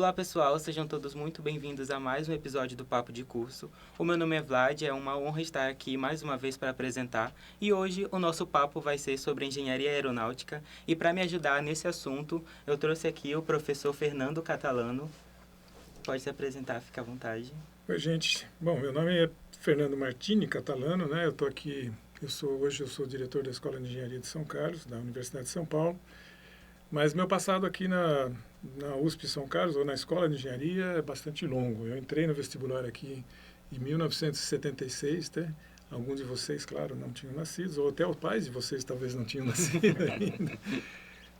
Olá pessoal, sejam todos muito bem-vindos a mais um episódio do Papo de Curso. O meu nome é Vlad, é uma honra estar aqui mais uma vez para apresentar e hoje o nosso papo vai ser sobre engenharia aeronáutica e para me ajudar nesse assunto eu trouxe aqui o professor Fernando Catalano. Pode se apresentar, fica à vontade. Oi, gente. Bom, meu nome é Fernando Martini Catalano, né? Eu tô aqui, hoje eu sou diretor da Escola de Engenharia de São Carlos, da Universidade de São Paulo. Mas meu passado aqui na USP São Carlos, ou na Escola de Engenharia, é bastante longo. Eu entrei no vestibular aqui em 1976, né? Alguns de vocês, claro, não tinham nascido, ou até os pais de vocês talvez não tinham nascido ainda.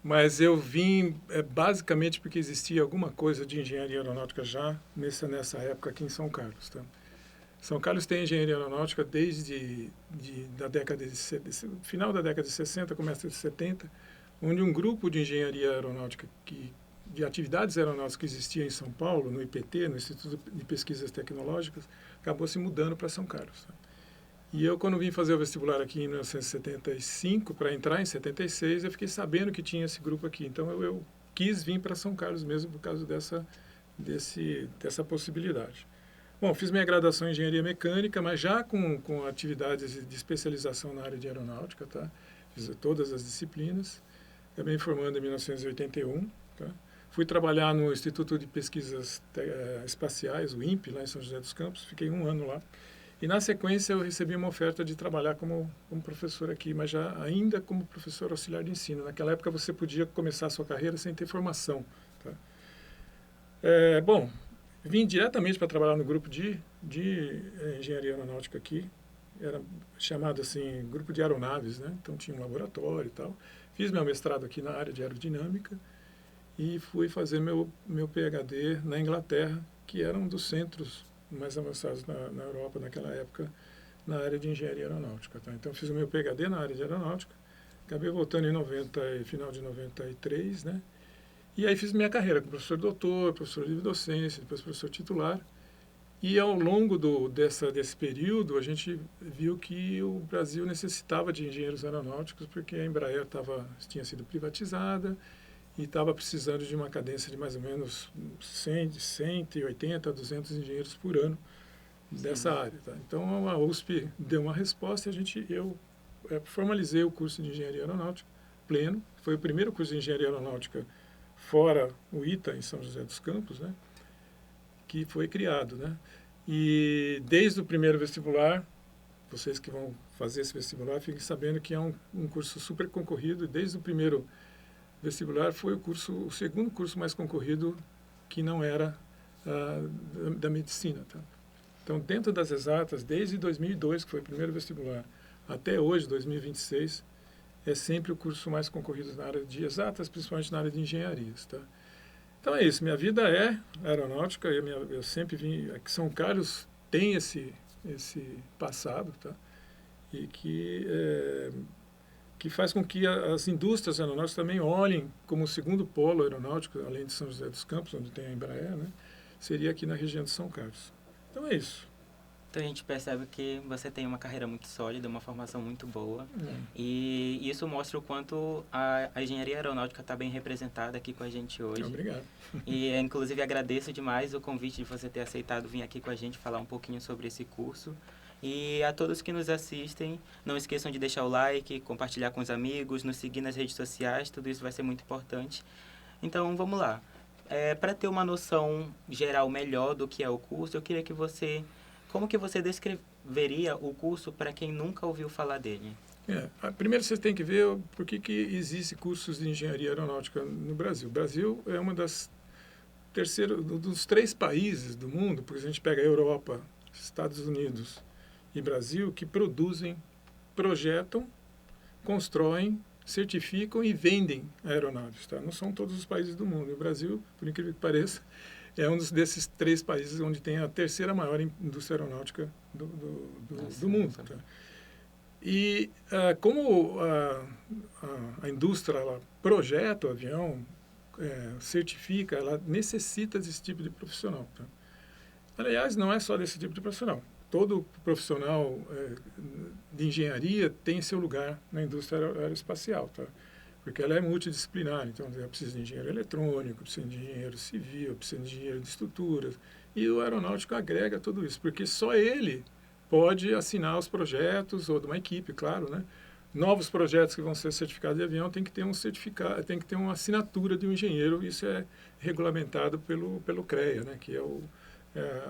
Mas eu vim basicamente porque existia alguma coisa de engenharia aeronáutica já nessa época aqui em São Carlos. Tá? São Carlos tem engenharia aeronáutica desde da década final da década de 60, começo de 70, onde um grupo de engenharia aeronáutica de atividades aeronáuticas que existia em São Paulo, no IPT, no Instituto de Pesquisas Tecnológicas, acabou se mudando para São Carlos. Tá? E eu, quando vim fazer o vestibular aqui em 1975, para entrar em 76, eu fiquei sabendo que tinha esse grupo aqui. Então, eu quis vir para São Carlos mesmo por causa dessa possibilidade. Bom, fiz minha graduação em Engenharia Mecânica, mas já com atividades de especialização na área de aeronáutica, tá? Fiz todas as disciplinas. Acabei me formando em 1981, tá? Fui trabalhar no Instituto de Pesquisas Espaciais, o INPE, lá em São José dos Campos. Fiquei um ano lá. E, na sequência, eu recebi uma oferta de trabalhar como professor aqui, mas ainda como professor auxiliar de ensino. Naquela época, você podia começar a sua carreira sem ter formação. Tá? Bom, vim diretamente para trabalhar no grupo de engenharia aeronáutica aqui. Era chamado assim, grupo de aeronaves, né? Então, tinha um laboratório e tal. Fiz meu mestrado aqui na área de aerodinâmica e fui fazer meu PhD na Inglaterra, que era um dos centros mais avançados na Europa naquela época, na área de engenharia aeronáutica. Tá? Então, fiz o meu PhD na área de aeronáutica, acabei voltando em final de 93, né? E aí fiz minha carreira como professor doutor, professor livre docência, depois professor titular. E ao longo desse período, a gente viu que o Brasil necessitava de engenheiros aeronáuticos, porque a Embraer tinha sido privatizada, e estava precisando de uma cadência de mais ou menos 180 a 200 engenheiros por ano dessa área. Tá? Então, a USP deu uma resposta e eu formalizei o curso de Engenharia Aeronáutica pleno. Foi o primeiro curso de Engenharia Aeronáutica fora o ITA, em São José dos Campos, né? Que foi criado. Né? E desde o primeiro vestibular, vocês que vão fazer esse vestibular, fiquem sabendo que é um curso super concorrido. Desde o primeiro vestibular foi o segundo curso mais concorrido que não era da medicina. Tá? Então, dentro das exatas, desde 2002, que foi o primeiro vestibular, até hoje, 2026, é sempre o curso mais concorrido na área de exatas, principalmente na área de engenharias. Tá? Então, é isso. Minha vida é aeronáutica. Eu sempre vim... Aqui São Carlos tem esse passado, tá? E que faz com que as indústrias aeronáuticas também olhem como o segundo polo aeronáutico, além de São José dos Campos, onde tem a Embraer, né? Seria aqui na região de São Carlos. Então é isso. Então a gente percebe que você tem uma carreira muito sólida, uma formação muito boa. E isso mostra o quanto a engenharia aeronáutica está bem representada aqui com a gente hoje. Obrigado. E inclusive agradeço demais o convite de você ter aceitado vir aqui com a gente falar um pouquinho sobre esse curso. E a todos que nos assistem, não esqueçam de deixar o like, compartilhar com os amigos, nos seguir nas redes sociais, tudo isso vai ser muito importante. Então, vamos lá. Para ter uma noção geral melhor do que é o curso, eu queria que como que você descreveria o curso para quem nunca ouviu falar dele? Primeiro você tem que ver por que existe cursos de engenharia aeronáutica no Brasil. O Brasil é dos 3 países do mundo, porque a gente pega a Europa, Estados Unidos e Brasil, que produzem, projetam, constroem, certificam e vendem aeronaves. Tá? Não são todos os países do mundo. E o Brasil, por incrível que pareça, é um desses 3 países onde tem a terceira maior indústria aeronáutica do mundo. Tá? E como a indústria ela projeta o avião, certifica, ela necessita desse tipo de profissional. Tá? Aliás, não é só desse tipo de profissional. Todo profissional de engenharia tem seu lugar na indústria aeroespacial. Tá? porque ela é multidisciplinar. Então, eu preciso de engenheiro eletrônico, preciso de engenheiro civil, preciso de engenheiro de estruturas. E o aeronáutico agrega tudo isso, porque só ele pode assinar os projetos, ou de uma equipe, claro, né? Novos projetos que vão ser certificados de avião tem que ter um certificado, tem que ter uma assinatura de um engenheiro. Isso é regulamentado pelo CREA, né? Que é,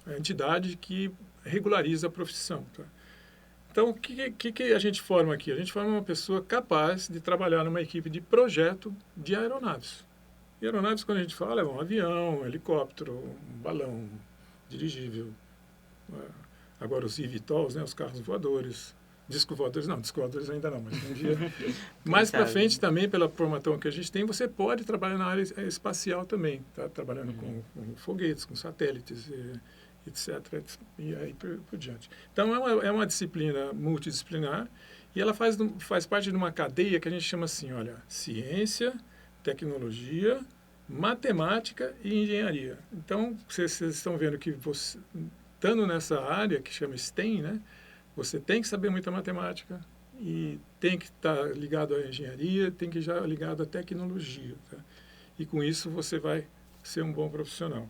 a entidade que regulariza a profissão. Tá? Então, o que a gente forma aqui? A gente forma uma pessoa capaz de trabalhar numa equipe de projeto de aeronaves. E aeronaves, quando a gente fala, é um avião, um helicóptero, um balão dirigível. Agora os eVTOLs, né? Os carros voadores. Disco voadores ainda não, mas um dia... Mais para frente também, pela formação que a gente tem, você pode trabalhar na área espacial também, tá? Trabalhando com foguetes, com satélites, etc. E aí por diante. Então, é uma disciplina multidisciplinar e ela faz parte de uma cadeia que a gente chama assim, olha, ciência, tecnologia, matemática e engenharia. Então, vocês estão vendo que você, estando nessa área que chama STEM, né? Você tem que saber muita matemática e tem que estar ligado à engenharia, tem que estar ligado à tecnologia. Tá? E com isso você vai ser um bom profissional.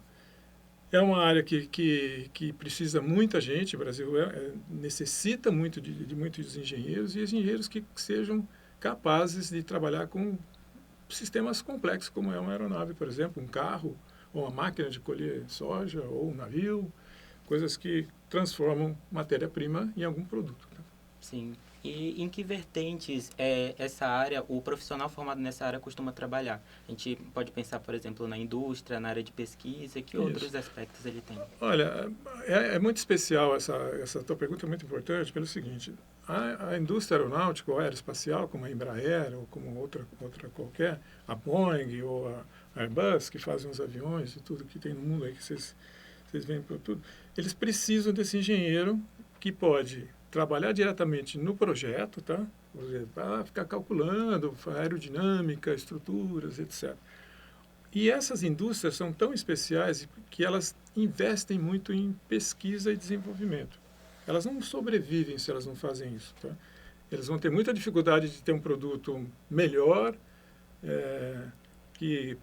É uma área que precisa muita gente, o Brasil necessita muito de muitos engenheiros e engenheiros que sejam capazes de trabalhar com sistemas complexos, como é uma aeronave, por exemplo, um carro, ou uma máquina de colher soja, ou um navio, coisas que transformam matéria-prima em algum produto. Tá? Sim. E em que vertentes essa área, o profissional formado nessa área costuma trabalhar? A gente pode pensar, por exemplo, na indústria, na área de pesquisa, que outros aspectos ele tem? Olha, é muito especial essa tua pergunta, é muito importante pelo seguinte, a indústria aeronáutica ou aeroespacial, como a Embraer ou como outra qualquer, a Boeing ou a Airbus, que fazem os aviões e tudo que tem no mundo aí, que vocês veem por tudo, eles precisam desse engenheiro que pode trabalhar diretamente no projeto, tá? Por exemplo, ficar calculando aerodinâmica, estruturas, etc. E essas indústrias são tão especiais que elas investem muito em pesquisa e desenvolvimento. Elas não sobrevivem se elas não fazem isso, tá? Eles vão ter muita dificuldade de ter um produto melhor, que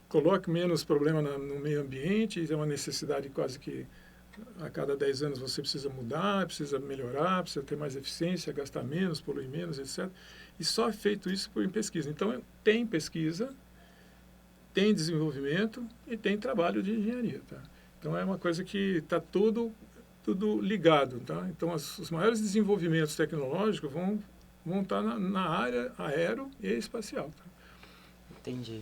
coloque menos problema no meio ambiente, é uma necessidade quase que a cada 10 anos você precisa mudar, precisa melhorar, precisa ter mais eficiência, gastar menos, poluir menos, etc. E só é feito isso em pesquisa. Então, tem pesquisa, tem desenvolvimento e tem trabalho de engenharia. Tá? Então, é uma coisa que está tudo ligado. Tá? Então, os maiores desenvolvimentos tecnológicos vão estar na área aero e espacial. Tá? Entendi.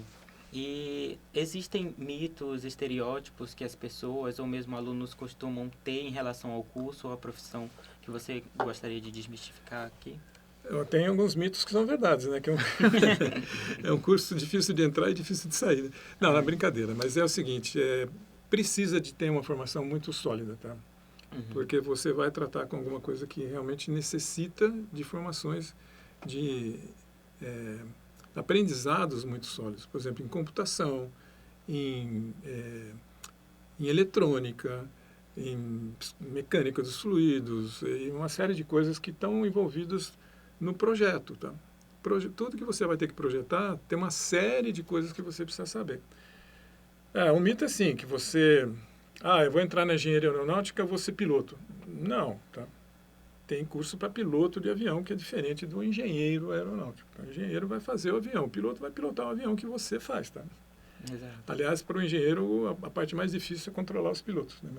E existem mitos, estereótipos que as pessoas ou mesmo alunos costumam ter em relação ao curso ou à profissão que você gostaria de desmistificar aqui? Eu tenho alguns mitos que são verdades, né? Que é um curso difícil de entrar e difícil de sair. Né? Não, é brincadeira, mas é o seguinte, precisa de ter uma formação muito sólida, tá? Porque você vai tratar com alguma coisa que realmente necessita de formações de aprendizados muito sólidos, por exemplo, em computação, em eletrônica, em mecânica dos fluidos, e uma série de coisas que estão envolvidas no projeto. Tá? Tudo que você vai ter que projetar tem uma série de coisas que você precisa saber. Um mito é assim, que você... eu vou entrar na engenharia aeronáutica, eu vou ser piloto. Não, tá? Tem curso para piloto de avião, que é diferente do engenheiro aeronáutico. O engenheiro vai fazer o avião, o piloto vai pilotar o avião que você faz. Tá? Exato. Aliás, para o engenheiro, a parte mais difícil é controlar os pilotos. Né?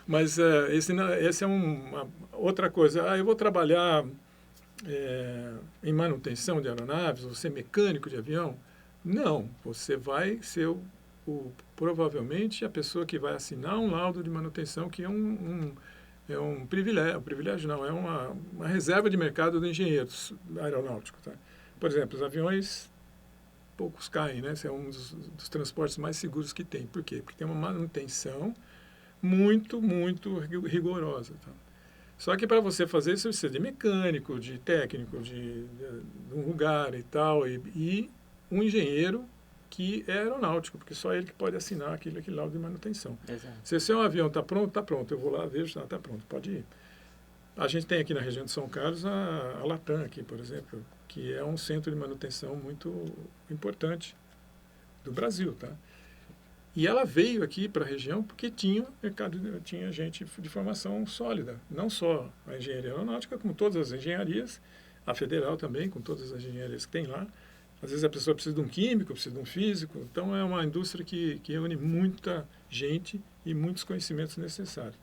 Mas esse é uma outra coisa. Eu vou trabalhar em manutenção de aeronaves, vou ser mecânico de avião. Não, você vai ser provavelmente a pessoa que vai assinar um laudo de manutenção, que é um privilégio não, é uma reserva de mercado do engenheiro aeronáutico. Tá? Por exemplo, os aviões, poucos caem, né? Esse é um dos transportes mais seguros que tem. Por quê? Porque tem uma manutenção muito, muito rigorosa. Tá? Só que para você fazer isso, você precisa de mecânico, de técnico, de um lugar e tal, e um engenheiro que é aeronáutico, porque só ele que pode assinar aquele laudo de manutenção. Exato. Se o seu avião está pronto, eu vou lá, vejo, está pronto, pode ir. A gente tem aqui na região de São Carlos a Latam aqui, por exemplo, que é um centro de manutenção muito importante do Brasil, tá? E ela veio aqui para a região porque tinha mercado, tinha gente de formação sólida, não só a engenharia aeronáutica, como todas as engenharias, a federal também, com todas as engenharias que tem lá. Às vezes a pessoa precisa de um químico, precisa de um físico, então é uma indústria que une muita gente e muitos conhecimentos necessários.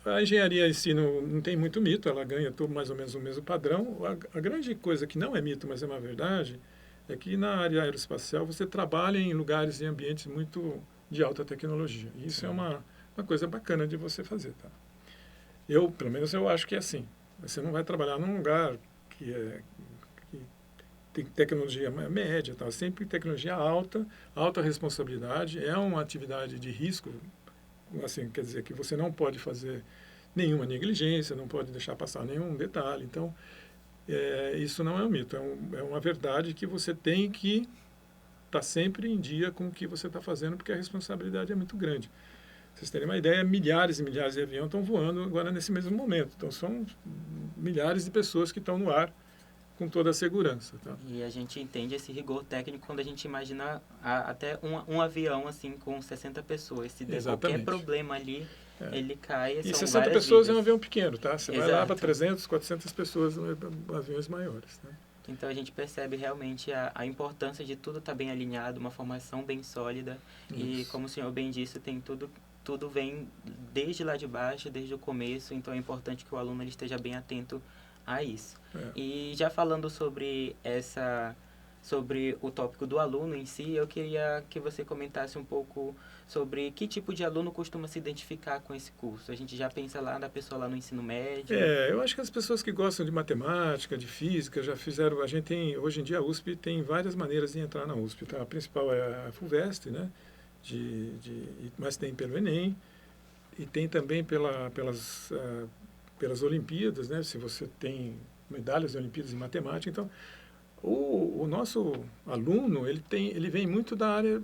A engenharia em si não tem muito mito, ela ganha mais ou menos o mesmo padrão. A grande coisa que não é mito, mas é uma verdade, é que na área aeroespacial você trabalha em lugares e ambientes muito de alta tecnologia. E isso é uma coisa bacana de você fazer, tá? Pelo menos eu acho que é assim. Você não vai trabalhar num lugar que tem tecnologia média, tá? Sempre tecnologia alta, alta responsabilidade, é uma atividade de risco, assim, quer dizer que você não pode fazer nenhuma negligência, não pode deixar passar nenhum detalhe. Então, isso não é um mito, é uma verdade que você tem que estar sempre em dia com o que você está fazendo, porque a responsabilidade é muito grande. Vocês terem uma ideia, milhares e milhares de aviões estão voando agora nesse mesmo momento. Então, são milhares de pessoas que estão no ar com toda a segurança. Tá? E a gente entende esse rigor técnico quando a gente imagina até um avião assim com 60 pessoas. Se der qualquer problema ali, ele cai. E 60 pessoas é um avião pequeno, tá? Você vai lá para 300, 400 pessoas, aviões maiores. Né? Então a gente percebe realmente a importância de tudo estar bem alinhado, uma formação bem sólida. Isso. E como o senhor bem disse, tem tudo vem desde lá de baixo, desde o começo. Então é importante que o aluno ele esteja bem atento a isso. E já falando sobre o tópico do aluno em si, eu queria que você comentasse um pouco sobre que tipo de aluno costuma se identificar com esse curso. A gente já pensa lá na pessoa lá no ensino médio. Eu acho que as pessoas que gostam de matemática, de física, já fizeram... A gente tem, hoje em dia, a USP tem várias maneiras de entrar na USP. Tá? A principal é a FUVEST, né? Mas tem pelo Enem e tem também pelas Olimpíadas, né? Se você tem medalhas de Olimpíadas em matemática. Então, o nosso aluno, ele vem muito da área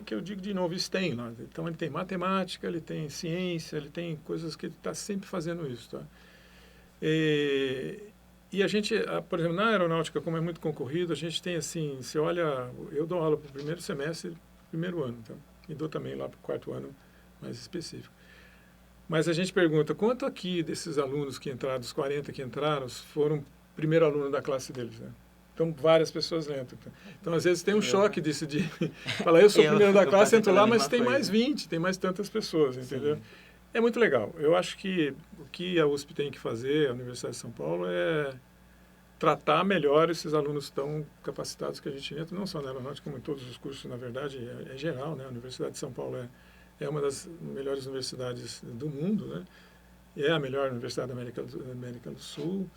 que eu digo de novo, STEM. Lá. Então, ele tem matemática, ele tem ciência, ele tem coisas que ele está sempre fazendo isso. Tá? E a gente, por exemplo, na aeronáutica, como é muito concorrido, a gente tem assim, você olha, eu dou aula para o primeiro semestre, primeiro ano, tá? E dou também lá para o quarto ano mais específico. Mas a gente pergunta, quanto aqui desses alunos que entraram, dos 40 que entraram, foram primeiro aluno da classe deles, né? Então, várias pessoas entram. Então, às vezes, tem um choque disso de falar, eu sou o primeiro da classe, entro lá, mas tem mais 20, tem mais tantas pessoas, entendeu? Sim. É muito legal. Eu acho que o que a USP tem que fazer, a Universidade de São Paulo, é tratar melhor esses alunos tão capacitados que a gente entra, não só na aeronáutica, como em todos os cursos, na verdade, é geral, né? A Universidade de São Paulo é uma das melhores universidades do mundo, né? É a melhor universidade da América do Sul,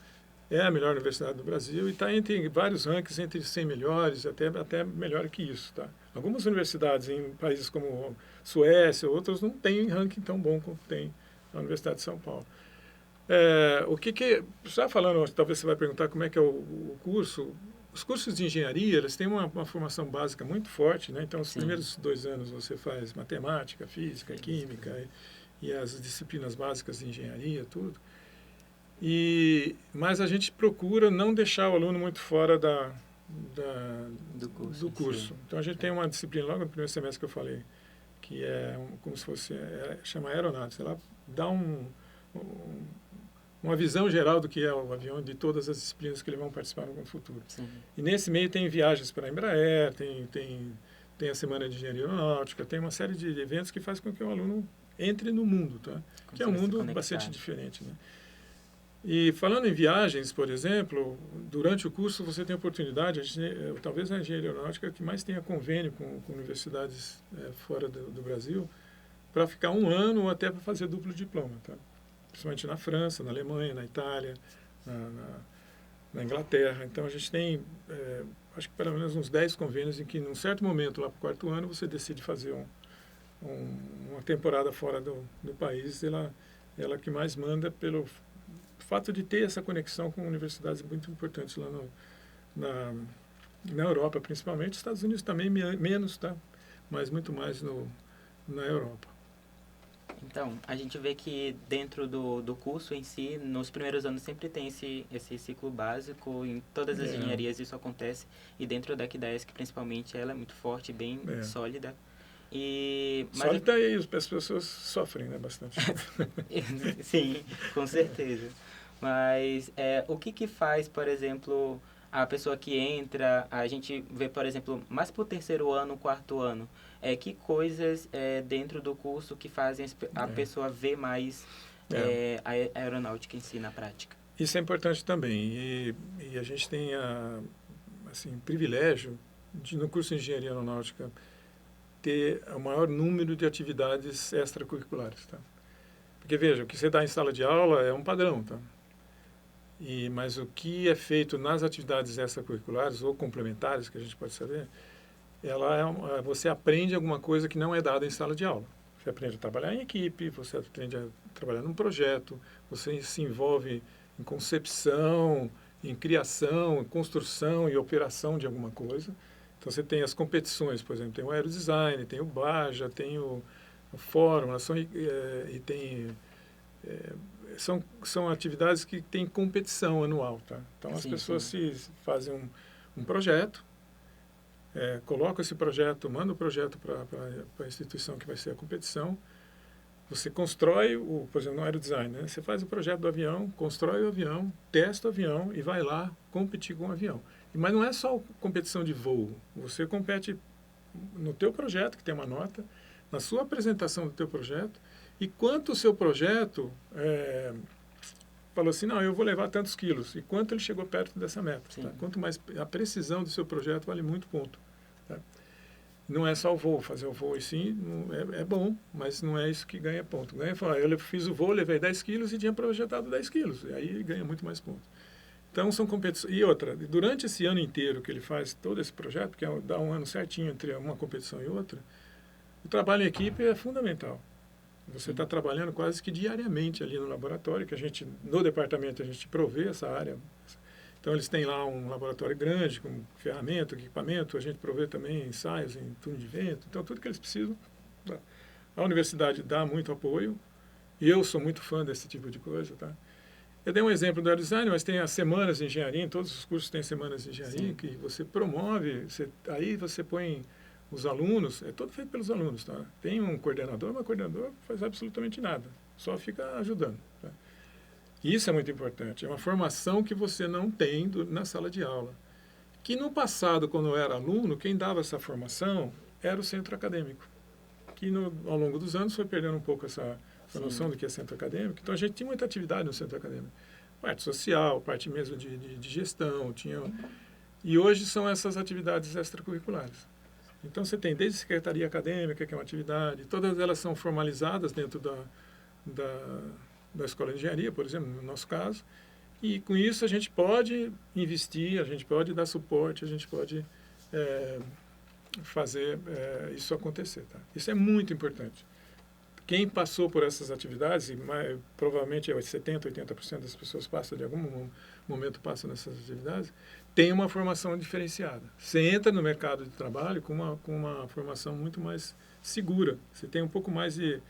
é a melhor universidade do Brasil e está entre vários rankings, entre 100 melhores, até melhor que isso. Tá? Algumas universidades em países como Suécia, outras não têm ranking tão bom como tem a Universidade de São Paulo. Já falando, talvez você vai perguntar como é que é o curso. Os cursos de engenharia, eles têm uma formação básica muito forte, né? Então, os primeiros 2 anos você faz matemática, física, química e as disciplinas básicas de engenharia, tudo. Mas a gente procura não deixar o aluno muito fora do curso. Então, a gente tem uma disciplina logo no primeiro semestre que eu falei, que é como se fosse, chama aeronáutica. Ela dá uma visão geral do que é o avião, de todas as disciplinas que eles vão participar no futuro. Sim. E nesse meio tem viagens para a Embraer, tem a Semana de Engenharia Aeronáutica, tem uma série de eventos que faz com que o aluno entre no mundo, tá? Que é um mundo bastante diferente, né? E falando em viagens, por exemplo, durante o curso você tem oportunidade, talvez a engenharia aeronáutica que mais tenha convênio com universidades fora do Brasil, para ficar 1 ano ou até para fazer duplo diploma, tá? Principalmente na França, na Alemanha, na Itália, na Inglaterra. Então a gente tem, acho que pelo menos uns 10 convênios em que, num certo momento, lá para o 4º ano, você decide fazer uma temporada fora do país. Ela que mais manda pelo fato de ter essa conexão com universidades muito importantes lá na Europa, principalmente. Os Estados Unidos também menos, tá? Mas muito mais na Europa. Então, a gente vê que dentro do curso em si, nos primeiros anos sempre tem esse ciclo básico, em todas as engenharias isso acontece, e dentro daqui da ESC principalmente, ela é muito forte, bem sólida. Sólida e as pessoas sofrem, né, bastante. Sim, com certeza. Mas o que faz, por exemplo, a pessoa que entra, a gente vê, por exemplo, mais para o terceiro ano, quarto ano, que coisas dentro do curso que fazem a pessoa ver mais a aeronáutica em si na prática? Isso é importante também. E a gente tem assim, privilégio de, no curso de Engenharia Aeronáutica, ter o maior número de atividades extracurriculares. Tá? Porque, veja, o que você dá em sala de aula é um padrão, tá? Mas o que é feito nas atividades extracurriculares ou complementares, que a gente pode saber, você aprende alguma coisa que não é dada em sala de aula. Você aprende a trabalhar em equipe, você aprende a trabalhar num projeto, você se envolve em concepção, em criação, em construção e operação de alguma coisa. Então, você tem as competições, por exemplo, tem o Aerodesign, tem o Baja, tem o Fórmula, e tem... são atividades que têm competição anual, tá? Então, as pessoas se fazem um projeto, colocam esse projeto, mandam o projeto para a instituição que vai ser a competição, você constrói, por exemplo, no aerodesign, né? Você faz o projeto do avião, constrói o avião, testa o avião e vai lá competir com o avião. Mas não é só competição de voo, você compete no teu projeto, que tem uma nota, na sua apresentação do teu projeto, e quanto o seu projeto falou assim, não, eu vou levar tantos quilos, e quanto ele chegou perto dessa meta. Tá? Quanto mais a precisão do seu projeto vale muito ponto. Tá? Não é só o voo, fazer o voo, e sim, é bom, mas não é isso que ganha ponto. Ganha, eu fiz o voo, levei 10 quilos e tinha projetado 10 quilos, e aí ganha muito mais ponto. Então, são competições. E outra, durante esse ano inteiro que ele faz todo esse projeto, que dá um ano certinho entre uma competição e outra, o trabalho em equipe é fundamental. Você está trabalhando quase que diariamente ali no laboratório, que no departamento, a gente provê essa área. Então, eles têm lá um laboratório grande, com ferramenta, equipamento, a gente provê também ensaios em túnel de vento. Então, tudo que eles precisam, a universidade dá muito apoio, e eu sou muito fã desse tipo de coisa, tá? Eu dei um exemplo do aerodesign, mas tem as semanas de engenharia, em todos os cursos tem semanas de engenharia, que você promove, aí você põe os alunos, é todo feito pelos alunos, tá? Tem um coordenador, mas o coordenador não faz absolutamente nada, só fica ajudando. Tá? Isso é muito importante, é uma formação que você não tem na sala de aula. Que no passado, quando eu era aluno, quem dava essa formação era o centro acadêmico, que ao longo dos anos foi perdendo um pouco essa noção do que é centro acadêmico. Então, a gente tinha muita atividade no centro acadêmico. Parte social, parte mesmo de gestão. E hoje são essas atividades extracurriculares. Então, você tem desde secretaria acadêmica, que é uma atividade, todas elas são formalizadas dentro da escola de engenharia, por exemplo, no nosso caso. E, com isso, a gente pode investir, a gente pode dar suporte, a gente pode fazer isso acontecer. Tá? Isso é muito importante. Quem passou por essas atividades, e provavelmente 70%, 80% das pessoas passam, de algum momento passam nessas atividades, tem uma formação diferenciada. Você entra no mercado de trabalho com uma formação muito mais segura. Você tem um pouco mais de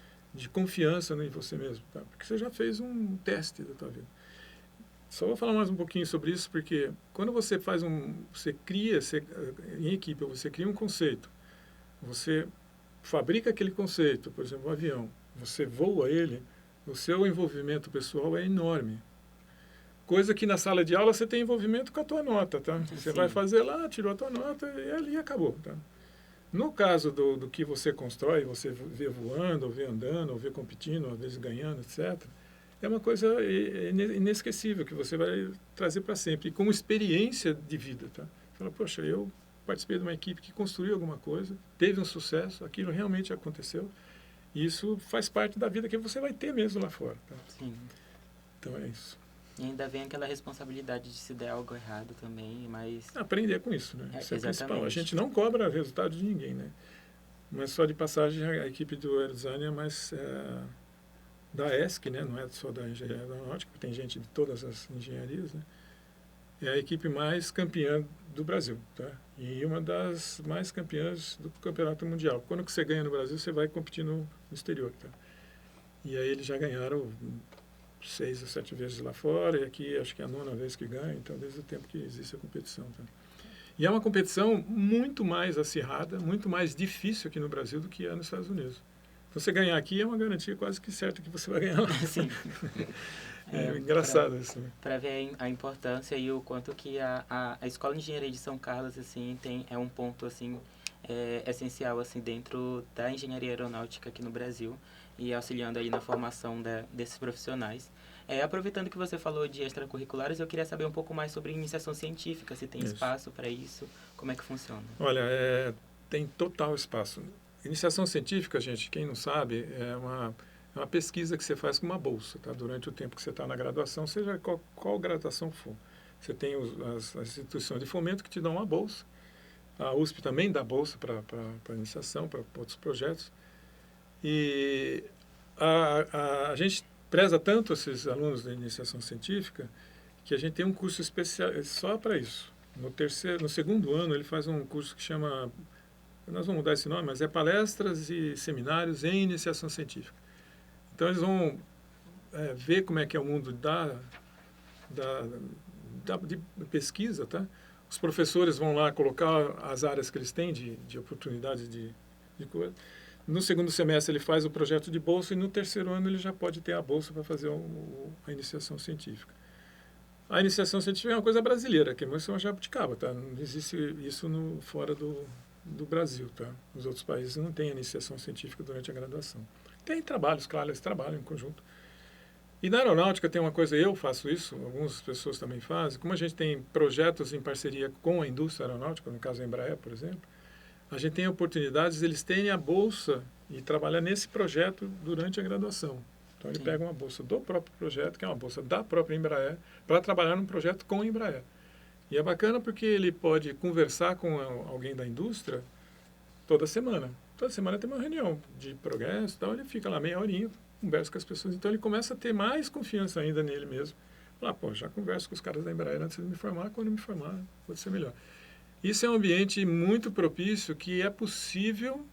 confiança em você mesmo, tá? Porque você já fez um teste da tua vida. Só vou falar mais um pouquinho sobre isso, porque quando você faz em equipe, você cria um conceito, você fabrica aquele conceito, por exemplo, um avião, você voa ele, o seu envolvimento pessoal é enorme. Coisa que na sala de aula você tem envolvimento com a tua nota, tá? Você vai fazer lá, tirou a tua nota e ali acabou, tá? No caso do que você constrói, você vê voando, ou vê andando, ou vê competindo, às vezes ganhando, etc., é uma coisa inesquecível que você vai trazer para sempre, e como experiência de vida, tá? Você fala, poxa, eu participei de uma equipe que construiu alguma coisa, teve um sucesso, aquilo realmente aconteceu, e isso faz parte da vida que você vai ter mesmo lá fora. Tá? Sim. Então é isso. E ainda vem aquela responsabilidade de se der algo errado também, mas... Aprender com isso, né? Isso é o principal. A gente não cobra resultado de ninguém, né? Mas só de passagem, a equipe do aerodesign é mais da ESC, né? Não é só da engenharia aeronáutica, tem gente de todas as engenharias, né? É a equipe mais campeã do Brasil, tá? E uma das mais campeãs do campeonato mundial. Quando você ganha no Brasil, você vai competir no exterior, tá? E aí eles já ganharam 6 ou 7 vezes lá fora, e aqui acho que é a 9ª vez que ganha, então desde o tempo que existe a competição. Tá? E é uma competição muito mais acirrada, muito mais difícil aqui no Brasil do que é nos Estados Unidos. Você ganhar aqui é uma garantia quase que certa que você vai ganhar lá. Sim. É engraçado isso. Né? Para ver a importância e o quanto que a Escola de Engenharia de São Carlos assim é um ponto assim essencial assim dentro da engenharia aeronáutica aqui no Brasil e auxiliando aí na formação desses profissionais. Aproveitando que você falou de extracurriculares, eu queria saber um pouco mais sobre iniciação científica, se tem espaço para isso, como é que funciona? Olha, tem total espaço. Iniciação científica, gente, quem não sabe, é uma pesquisa que você faz com uma bolsa, tá? Durante o tempo que você está na graduação, seja qual graduação for. Você tem as instituições de fomento que te dão uma bolsa. A USP também dá bolsa para iniciação, para outros projetos. E a gente preza tanto esses alunos da iniciação científica que a gente tem um curso especial só para isso. No segundo ano, ele faz um curso que chama, nós vamos mudar esse nome, mas é Palestras e Seminários em Iniciação Científica. Então, eles vão ver como é que é o mundo de pesquisa, tá? Os professores vão lá colocar as áreas que eles têm de oportunidades de coisa. No segundo semestre ele faz o projeto de bolsa e no terceiro ano ele já pode ter a bolsa para fazer a iniciação científica. A iniciação científica é uma coisa brasileira, que é uma jabuticaba, tá? Não existe isso fora do Brasil, tá? Os outros países não têm iniciação científica durante a graduação. Tem trabalhos, claro, eles trabalham em conjunto. E na aeronáutica tem uma coisa, eu faço isso, algumas pessoas também fazem, como a gente tem projetos em parceria com a indústria aeronáutica, no caso a Embraer, por exemplo, a gente tem oportunidades, eles terem a bolsa e trabalhar nesse projeto durante a graduação. Então, ele pega uma bolsa do próprio projeto, que é uma bolsa da própria Embraer, para trabalhar num projeto com a Embraer. E é bacana porque ele pode conversar com alguém da indústria toda semana. Toda semana tem uma reunião de progresso e tal, ele fica lá meia horinha, conversa com as pessoas. Então, ele começa a ter mais confiança ainda nele mesmo. Falar, já converso com os caras da Embraer antes de me formar, quando eu me formar, pode ser melhor. Isso é um ambiente muito propício que é possível,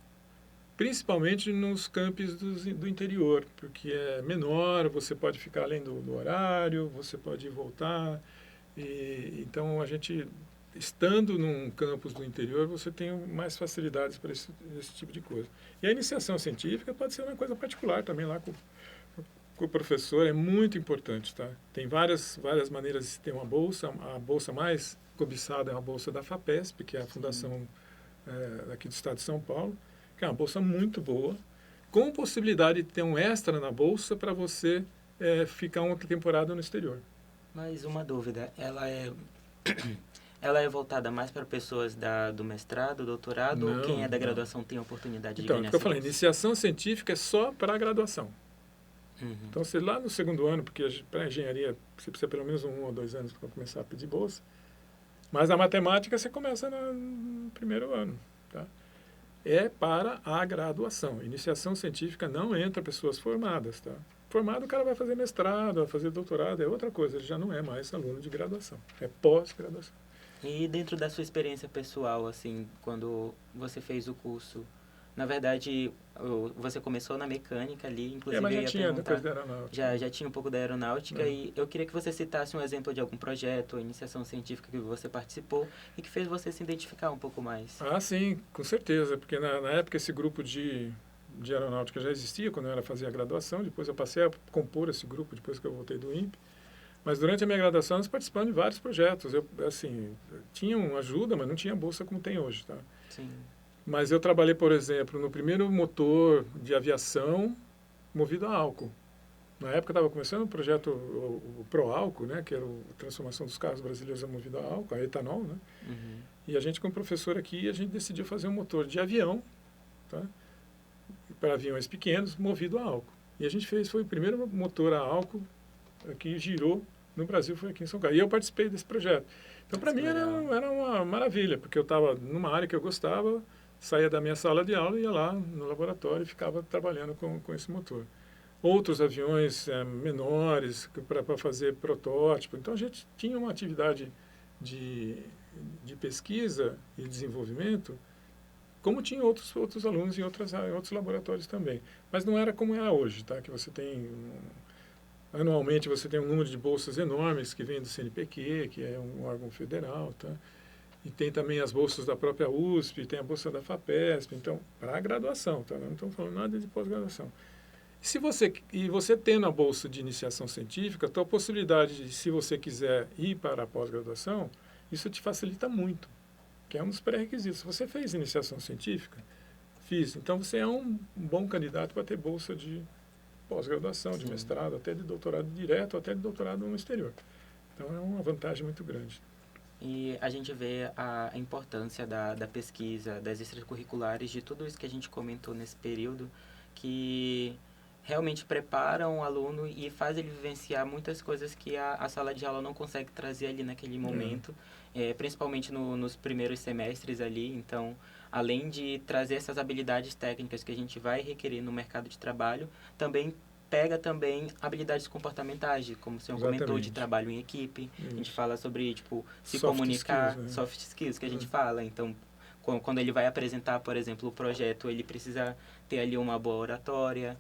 principalmente nos campos do interior, porque é menor, você pode ficar além do horário, você pode ir e voltar. Então, a gente, estando num campus do interior, você tem mais facilidades para esse tipo de coisa. E a iniciação científica pode ser uma coisa particular também lá com o professor, é muito importante. Tá? Tem várias maneiras de ter uma bolsa, a bolsa mais cobiçada é uma bolsa da FAPESP, que é a fundação aqui do estado de São Paulo, que é uma bolsa muito boa, com possibilidade de ter um extra na bolsa para você ficar uma temporada no exterior. Mas uma dúvida, ela é voltada mais para pessoas do mestrado, doutorado, ou quem é da graduação tem a oportunidade de ganhar? Então, é o que eu falei, iniciação científica é só para a graduação. Uhum. Então, você lá no segundo ano, porque para a engenharia você precisa pelo menos 1 ou 2 anos para começar a pedir bolsa, mas a matemática você começa no primeiro ano. Tá? É para a graduação. Iniciação científica não entra pessoas formadas. Tá? Formado, o cara vai fazer mestrado, vai fazer doutorado, é outra coisa. Ele já não é mais aluno de graduação. É pós-graduação. E dentro da sua experiência pessoal, assim, quando você fez o curso, na verdade, você começou na mecânica ali, inclusive mas já tinha depois da aeronáutica. Já tinha um pouco da aeronáutica e eu queria que você citasse um exemplo de algum projeto ou iniciação científica que você participou e que fez você se identificar um pouco mais. Ah, sim, com certeza, porque na época esse grupo de aeronáutica já existia quando eu fazia a graduação, depois eu passei a compor esse grupo depois que eu voltei do INPE. Mas durante a minha graduação, nós participamos de vários projetos. Eu tinha uma ajuda, mas não tinha bolsa como tem hoje, tá? Sim. Mas eu trabalhei, por exemplo, no primeiro motor de aviação movido a álcool. Na época estava começando o projeto, o Proálcool, né, que era a transformação dos carros brasileiros a movido a álcool, a etanol, né? Uhum. E a gente, com o professor aqui, a gente decidiu fazer um motor de avião, tá? Para aviões pequenos, movido a álcool. E a gente foi o primeiro motor a álcool que girou no Brasil, foi aqui em São Carlos. E eu participei desse projeto. Então, para mim, era uma maravilha, porque eu estava numa área que eu gostava, saía da minha sala de aula, ia lá no laboratório e ficava trabalhando com esse motor. Outros aviões menores para fazer protótipo. Então, a gente tinha uma atividade de pesquisa e desenvolvimento como tinha outros alunos em outros laboratórios também. Mas não era como é hoje, tá? Que você tem, anualmente você tem um número de bolsas enormes que vem do CNPq, que é um órgão federal, tá? E tem também as bolsas da própria USP, tem a bolsa da FAPESP, então, para a graduação, tá? Não estamos falando nada de pós-graduação. E você tendo a bolsa de iniciação científica, a tua possibilidade de, se você quiser ir para a pós-graduação, isso te facilita muito, que é um dos pré-requisitos. Você fez iniciação científica? Fiz. Então, você é um bom candidato para ter bolsa de pós-graduação, de mestrado, até de doutorado direto, até de doutorado no exterior. Então, é uma vantagem muito grande. E a gente vê a importância da pesquisa, das extracurriculares, de tudo isso que a gente comentou nesse período, que realmente preparam o aluno e faz ele vivenciar muitas coisas que a sala de aula não consegue trazer ali naquele momento, principalmente nos primeiros semestres ali. Então, além de trazer essas habilidades técnicas que a gente vai requerer no mercado de trabalho, também pega também habilidades comportamentais, como o senhor comentou, de trabalho em equipe. Isso. A gente fala sobre, tipo, se soft comunicar, skills, né? soft skills que a gente fala. Então, quando ele vai apresentar, por exemplo, o projeto, ele precisa ter ali uma boa oratória,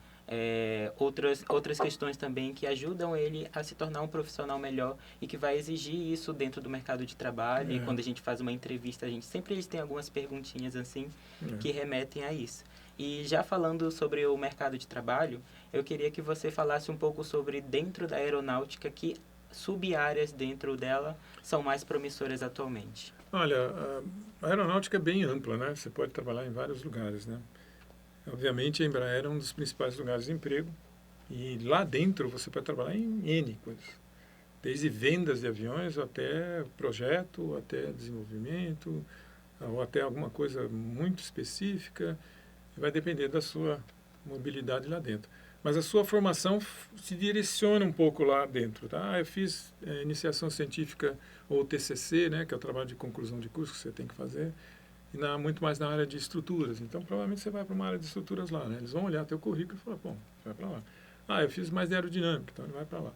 outras questões também que ajudam ele a se tornar um profissional melhor e que vai exigir isso dentro do mercado de trabalho. E quando a gente faz uma entrevista, eles têm algumas perguntinhas assim que remetem a isso. E já falando sobre o mercado de trabalho, eu queria que você falasse um pouco sobre, dentro da aeronáutica, que sub-áreas dentro dela são mais promissoras atualmente. Olha, a aeronáutica é bem ampla, né? Você pode trabalhar em vários lugares, né? Obviamente, a Embraer é um dos principais lugares de emprego e lá dentro você pode trabalhar em N coisas. Desde vendas de aviões até projeto, até desenvolvimento, ou até alguma coisa muito específica. Vai depender da sua mobilidade lá dentro. Mas a sua formação se direciona um pouco lá dentro, tá? Eu fiz iniciação científica ou TCC, né, que é o trabalho de conclusão de curso que você tem que fazer, e muito mais na área de estruturas. Então, provavelmente você vai para uma área de estruturas lá, né? Eles vão olhar teu currículo e falar, bom, você vai para lá. Eu fiz mais de aerodinâmica, então ele vai para lá.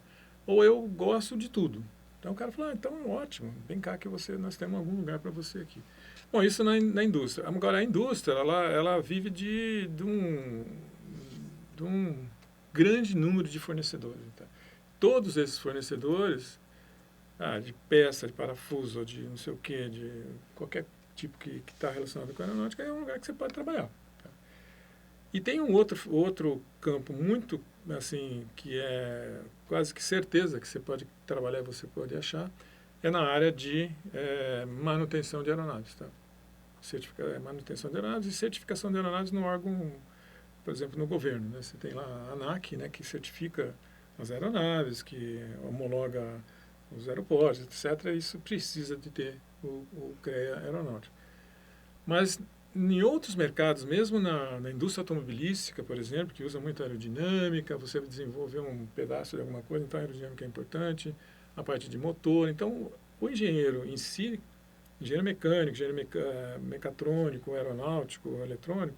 Ou eu gosto de tudo. Então o cara fala, então ótimo, vem cá que nós temos algum lugar para você aqui. Bom, isso na indústria. Agora, a indústria, ela vive de um grande número de fornecedores. Então, todos esses fornecedores, de peça, de parafuso, de não sei o quê, de qualquer tipo que está relacionado com a aeronáutica, é um lugar que você pode trabalhar. Tá? E tem um outro campo muito, assim, que é quase que certeza que você pode trabalhar e você pode achar, é na área de manutenção de aeronaves. Tá? Manutenção de aeronaves e certificação de aeronaves no órgão, por exemplo, no governo. Né? Você tem lá a ANAC, né, que certifica as aeronaves, que homologa os aeroportos, etc. Isso precisa de ter o CREA aeronáutico. Mas em outros mercados, mesmo na indústria automobilística, por exemplo, que usa muito aerodinâmica, você desenvolver um pedaço de alguma coisa, então a aerodinâmica é importante, a parte de motor. Então, o engenheiro em si, engenheiro mecânico, engenheiro mecatrônico, aeronáutico, eletrônico,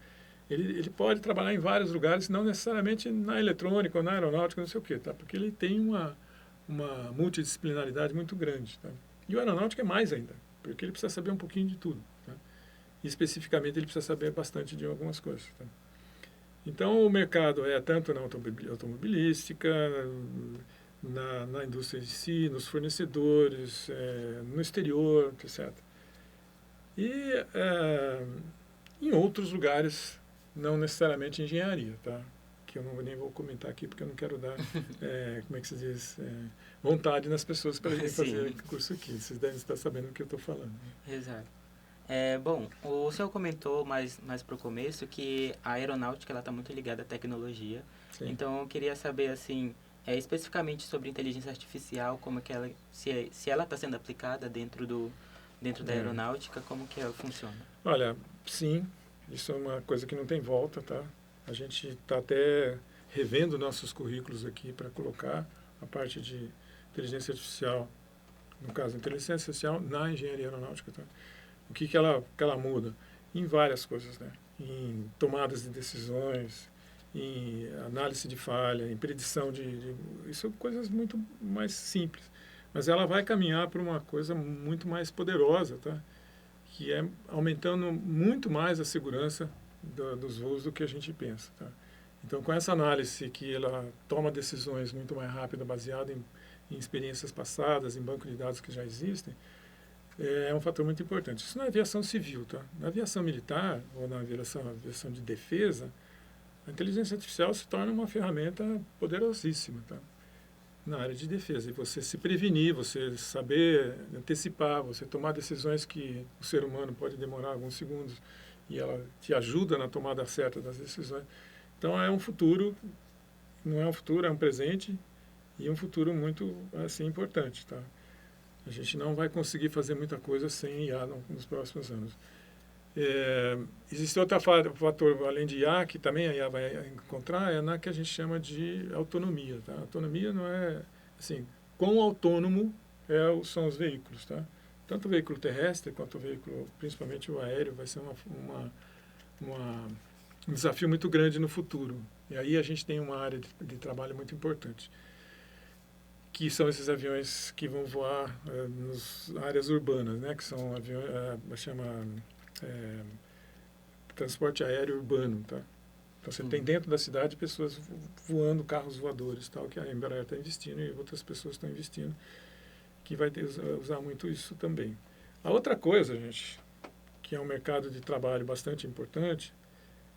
ele pode trabalhar em vários lugares, não necessariamente na eletrônica ou na aeronáutica, não sei o quê, tá? Porque ele tem uma multidisciplinaridade muito grande. Tá? E o aeronáutico é mais ainda, porque ele precisa saber um pouquinho de tudo. Tá? E especificamente ele precisa saber bastante de algumas coisas. Tá? Então o mercado é tanto na automobilística, na indústria em si, nos fornecedores, no exterior, etc. E em outros lugares, não necessariamente engenharia, tá? Que eu nem vou comentar aqui porque eu não quero dar, como é que se diz, vontade nas pessoas para irem fazer curso aqui. Vocês devem estar sabendo do que eu estou falando. Exato. Bom, o senhor comentou mais para o começo que a aeronáutica está muito ligada à tecnologia. Sim. Então, eu queria saber, assim, especificamente sobre inteligência artificial, como que ela, se ela está sendo aplicada dentro da aeronáutica, como que ela funciona? Olha, sim, isso é uma coisa que não tem volta, tá? A gente está até revendo nossos currículos aqui para colocar a parte de inteligência artificial, no caso, inteligência artificial na engenharia aeronáutica. Tá? O que ela muda? Em várias coisas, né? Em tomadas de decisões, em análise de falha, em predição isso são coisas muito mais simples. Mas ela vai caminhar para uma coisa muito mais poderosa, tá? que é aumentando muito mais a segurança dos voos do que a gente pensa. Tá? Então, com essa análise que ela toma decisões muito mais rápido, baseada em experiências passadas, em banco de dados que já existem, é um fator muito importante. Isso na aviação civil. Tá? Na aviação militar ou na aviação de defesa, a inteligência artificial se torna uma ferramenta poderosíssima. Tá? Na área de defesa, e você se prevenir, você saber antecipar, você tomar decisões que o ser humano pode demorar alguns segundos e ela te ajuda na tomada certa das decisões. Então é um futuro, não é um futuro, é um presente e um futuro muito assim importante, tá? A gente não vai conseguir fazer muita coisa sem IA nos próximos anos. Existe outro fator, além de IA, que também a IA vai encontrar, é na que a gente chama de autonomia. Tá? Autonomia não é, assim, quão autônomo são os veículos. Tá? Tanto o veículo terrestre quanto o veículo, principalmente o aéreo, vai ser um desafio muito grande no futuro. E aí a gente tem uma área de trabalho muito importante, que são esses aviões que vão voar nas áreas urbanas, né? Que são aviões, transporte aéreo urbano, tá? Então você tem dentro da cidade pessoas voando, carros voadores, tal, que a Embraer está investindo e outras pessoas estão investindo, que vai usar muito isso também. A outra coisa, gente, que é um mercado de trabalho bastante importante,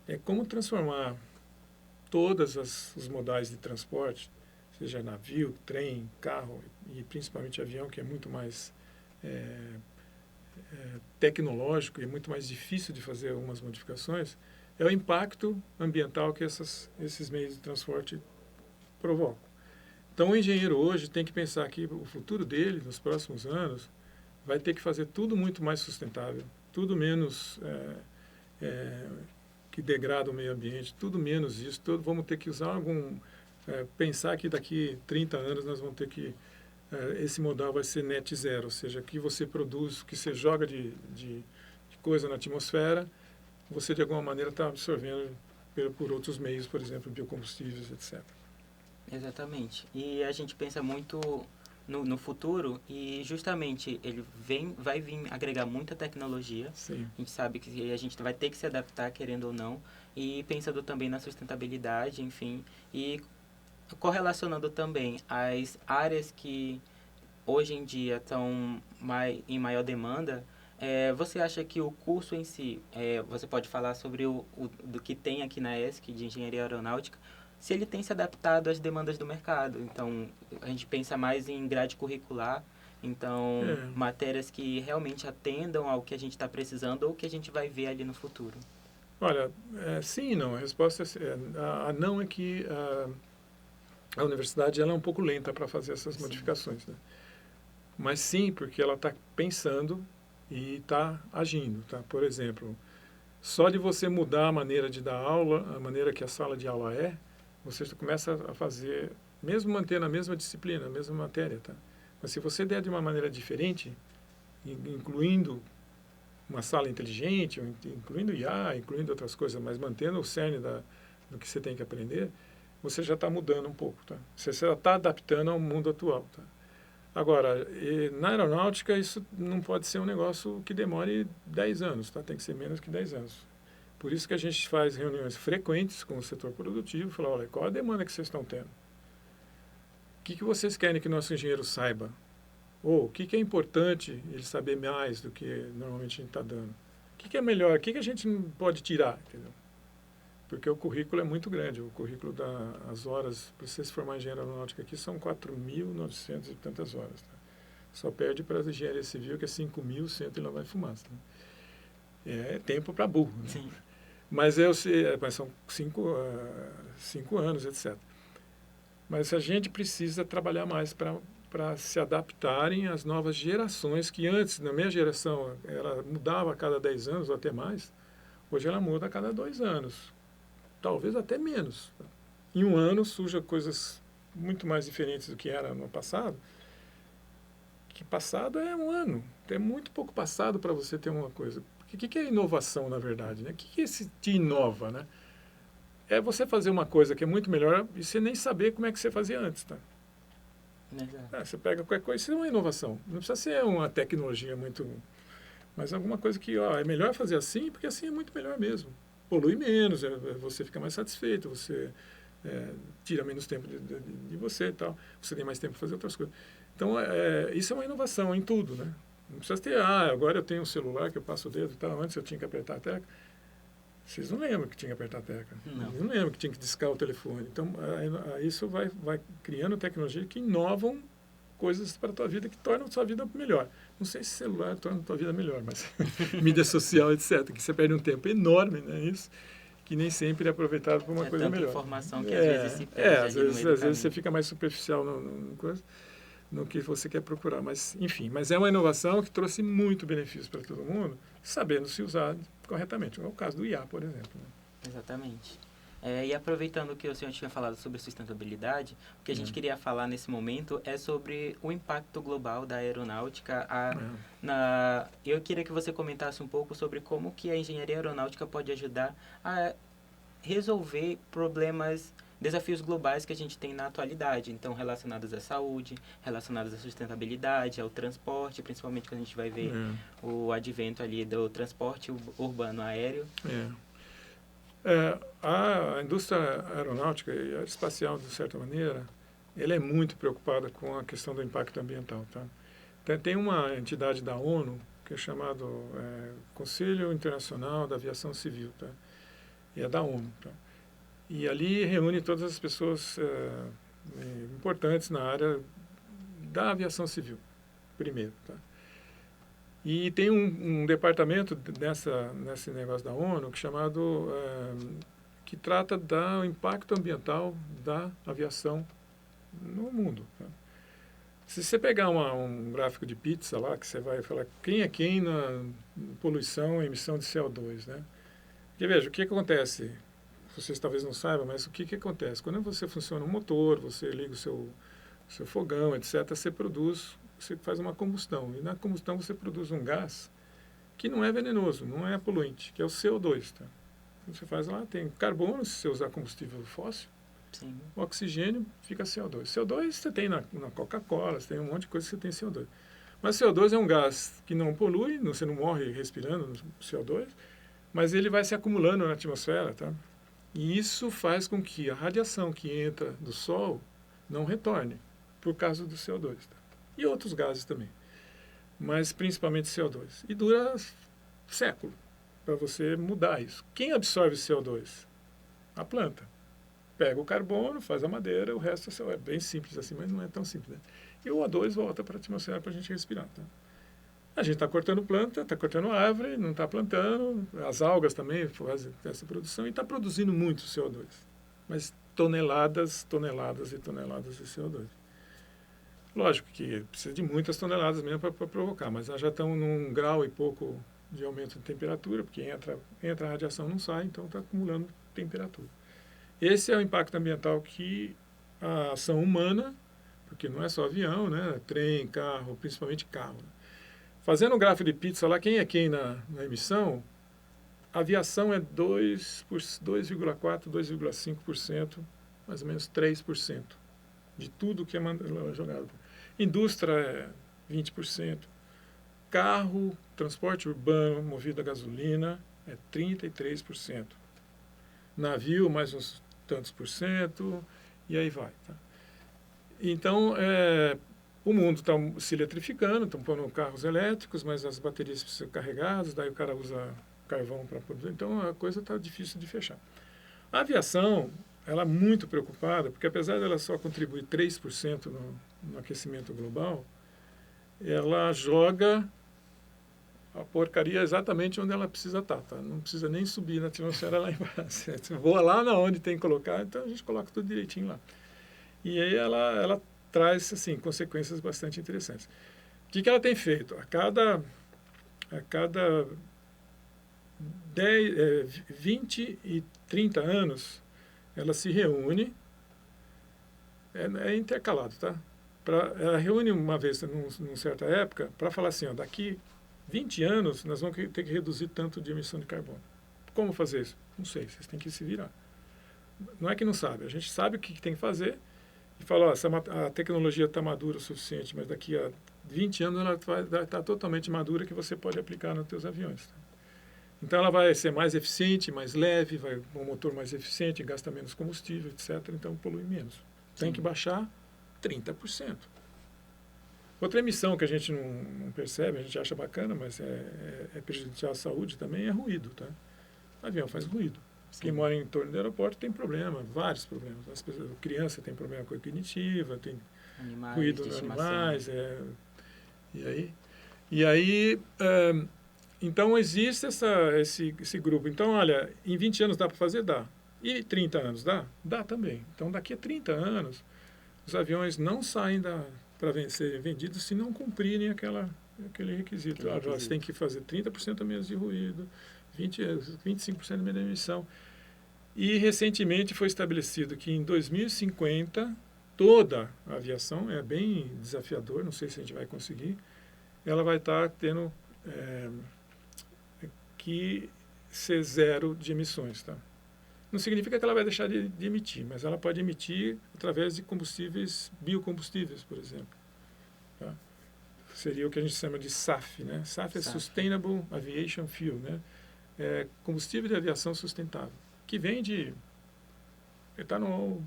é como transformar todas os modais de transporte, seja navio, trem, carro e principalmente avião, que é muito mais tecnológico e muito mais difícil de fazer algumas modificações, é o impacto ambiental que esses meios de transporte provocam. Então, o engenheiro hoje tem que pensar que o futuro dele, nos próximos anos, vai ter que fazer tudo muito mais sustentável, tudo menos que degrada o meio ambiente, tudo menos isso, vamos ter que usar pensar que daqui 30 anos nós vamos ter que esse modal vai ser net zero, ou seja, que você produz, que você joga de coisa na atmosfera, você de alguma maneira está absorvendo por outros meios, por exemplo, biocombustíveis, etc. Exatamente. E a gente pensa muito no futuro e justamente ele vai vir agregar muita tecnologia. Sim. A gente sabe que a gente vai ter que se adaptar, querendo ou não, e pensando também na sustentabilidade, enfim, e correlacionando também as áreas que hoje em dia estão em maior demanda, você acha que o curso em si, você pode falar sobre do que tem aqui na ESC de Engenharia Aeronáutica, se ele tem se adaptado às demandas do mercado? Então, a gente pensa mais em grade curricular, então, matérias que realmente atendam ao que a gente está precisando ou que a gente vai ver ali no futuro. Olha, sim e não. A resposta a não é que a universidade ela é um pouco lenta para fazer essas modificações, né? Mas sim, porque ela está pensando e está agindo, tá? Por exemplo, só de você mudar a maneira de dar aula, a maneira que a sala de aula você já começa a fazer, mesmo mantendo a mesma disciplina, a mesma matéria, tá? Mas se você der de uma maneira diferente, incluindo uma sala inteligente, incluindo IA, incluindo outras coisas, mas mantendo o cerne do que você tem que aprender, você já está mudando um pouco, tá? Você já está adaptando ao mundo atual, tá? Agora, na aeronáutica, isso não pode ser um negócio que demore 10 anos, tá? Tem que ser menos que 10 anos. Por isso que a gente faz reuniões frequentes com o setor produtivo e fala, olha, qual a demanda que vocês estão tendo? O que vocês querem que o nosso engenheiro saiba? Ou o que é importante ele saber mais do que normalmente a gente está dando? O que é melhor? O que a gente pode tirar? Entendeu? Porque o currículo é muito grande. O currículo das horas, para você se formar em engenharia aeronáutica aqui, são 4.900 e tantas horas. Tá? Só perde para a engenharia civil, que é 5.100 e lá vai fumaça. Né? É tempo para burro. Né? Sim. Mas são 5 anos, etc. Mas a gente precisa trabalhar mais para se adaptarem às novas gerações, que antes, na minha geração, ela mudava a cada 10 anos ou até mais. Hoje ela muda a cada 2 anos. Talvez até menos. Em um ano surjam coisas muito mais diferentes do que era no passado. Que passado é um ano. Tem muito pouco passado para você ter uma coisa. O que é inovação, na verdade? Né? O que te inova? Né? É você fazer uma coisa que é muito melhor e você nem saber como é que você fazia antes. Tá? Exato. Você pega qualquer coisa, isso é uma inovação. Não precisa ser uma tecnologia muito Mas alguma coisa que, é melhor fazer assim, porque assim é muito melhor mesmo. Polui menos, você fica mais satisfeito, você tira menos tempo de você e tal. Você tem mais tempo para fazer outras coisas. Então, isso é uma inovação em tudo, né? Não precisa ter, agora eu tenho um celular que eu passo o dedo e tal. Antes eu tinha que apertar a tecla. Vocês não lembram que tinha que apertar a tecla. Não lembram que tinha que discar o telefone. Então, isso vai criando tecnologia que inovam coisas para a tua vida, que tornam a tua vida melhor. Não sei se celular torna a tua vida melhor, mas mídia social, etc., que você perde um tempo enorme, né? Isso, que nem sempre é aproveitado por uma coisa melhor. Informação que às vezes se perde às vezes você fica mais superficial no que você quer procurar. Mas, enfim, é uma inovação que trouxe muito benefício para todo mundo, sabendo se usar corretamente. É o caso do IA, por exemplo. Né? Exatamente. E aproveitando que o senhor tinha falado sobre sustentabilidade, o que a gente queria falar nesse momento é sobre o impacto global da aeronáutica. Eu queria que você comentasse um pouco sobre como que a engenharia aeronáutica pode ajudar a resolver desafios globais que a gente tem na atualidade, então relacionados à saúde, relacionados à sustentabilidade, ao transporte, principalmente quando a gente vai ver o advento ali do transporte urbano aéreo. A indústria aeronáutica e aeroespacial, de certa maneira, ela é muito preocupada com a questão do impacto ambiental. Tá? Tem uma entidade da ONU que é chamado Conselho Internacional da Aviação Civil, tá? E é da ONU. Tá? E ali reúne todas as pessoas importantes na área da aviação civil, primeiro. Tá? E tem um departamento nesse negócio da ONU que trata do impacto ambiental da aviação no mundo. Tá? Se você pegar um gráfico de pizza lá, que você vai falar quem é quem na poluição e emissão de CO2, né? Porque veja, o que acontece? Vocês talvez não saibam, mas o que acontece? Quando você funciona um motor, você liga o seu fogão, etc., você faz uma combustão. E na combustão você produz um gás que não é venenoso, não é poluente, que é o CO2. Tá? Você faz lá, tem carbono, se você usar combustível fóssil, Sim. Oxigênio, fica CO2. CO2 você tem na Coca-Cola, você tem um monte de coisa que você tem CO2. Mas CO2 é um gás que não polui, você não morre respirando CO2, mas ele vai se acumulando na atmosfera, tá? E isso faz com que a radiação que entra do Sol não retorne, por causa do CO2. Tá? E outros gases também, mas principalmente CO2. E dura século para você mudar isso. Quem absorve CO2? A planta. Pega o carbono, faz a madeira, o resto é bem simples assim, mas não é tão simples. Né? E o O2 volta para a atmosfera para a gente respirar. Tá? A gente está cortando planta, está cortando árvore, não está plantando, as algas também fazem essa produção e está produzindo muito CO2. Mas toneladas, toneladas e toneladas de CO2. Lógico que precisa de muitas toneladas mesmo para provocar, mas nós já estamos num grau e pouco de aumento de temperatura, porque entra a radiação, não sai, então está acumulando temperatura. Esse é o impacto ambiental que a ação humana, porque não é só avião, né? Trem, carro, principalmente carro. Né? Fazendo um gráfico de pizza lá, quem é quem na emissão, a aviação é 2,4%, 2,5%, mais ou menos 3% de tudo que é jogado. Indústria é 20%. Carro, transporte urbano movido a gasolina é 33%. Navio, mais uns tantos por cento, e aí vai. Tá? Então, o mundo está se eletrificando, estão pondo carros elétricos, mas as baterias precisam ser carregadas, daí o cara usa carvão para produzir. Então, a coisa está difícil de fechar. A aviação, ela é muito preocupada, porque apesar dela só contribuir 3% no aquecimento global, ela joga a porcaria exatamente onde ela precisa estar. Tá? Não precisa nem subir na atmosfera lá embaixo. Você voa lá na onde tem que colocar, então a gente coloca tudo direitinho lá. E aí ela traz assim, consequências bastante interessantes. O que ela tem feito? A cada 20 e 30 anos, ela se reúne, é intercalado, tá? Ela reúne uma vez, numa certa época, para falar assim, ó, daqui 20 anos nós vamos ter que reduzir tanto de emissão de carbono. Como fazer isso? Não sei, vocês têm que se virar. Não é que não sabe, a gente sabe o que tem que fazer e fala, ó, a tecnologia está madura o suficiente, mas daqui a 20 anos ela vai estar totalmente madura que você pode aplicar nos seus aviões. Tá? Então ela vai ser mais eficiente, mais leve, vai um motor mais eficiente, gasta menos combustível, etc. Então polui menos. Tem que baixar 30%. Outra emissão que a gente não percebe, a gente acha bacana, mas é prejudicial à saúde também, é ruído. Tá? O avião faz ruído. Sim. Quem mora em torno do aeroporto tem problema, vários problemas. As pessoas, criança tem problema com a cognitiva, tem ruído nos animais. E aí então existe esse grupo. Então, olha, em 20 anos dá para fazer? Dá. E 30 anos dá? Dá também. Então, daqui a 30 anos, os aviões não saem para serem vendidos se não cumprirem aquele requisito. Você tem que fazer 30% a menos de ruído, 25% menos de emissão. E recentemente foi estabelecido que em 2050 toda a aviação, é bem desafiador, não sei se a gente vai conseguir, ela vai estar tendo que ser zero de emissões. Tá? Não significa que ela vai deixar de emitir, mas ela pode emitir através de combustíveis, biocombustíveis, por exemplo. Tá? Seria o que a gente chama de SAF. Né? SAF é Sustainable Aviation Fuel, né? É combustível de aviação sustentável, que vem de etanol,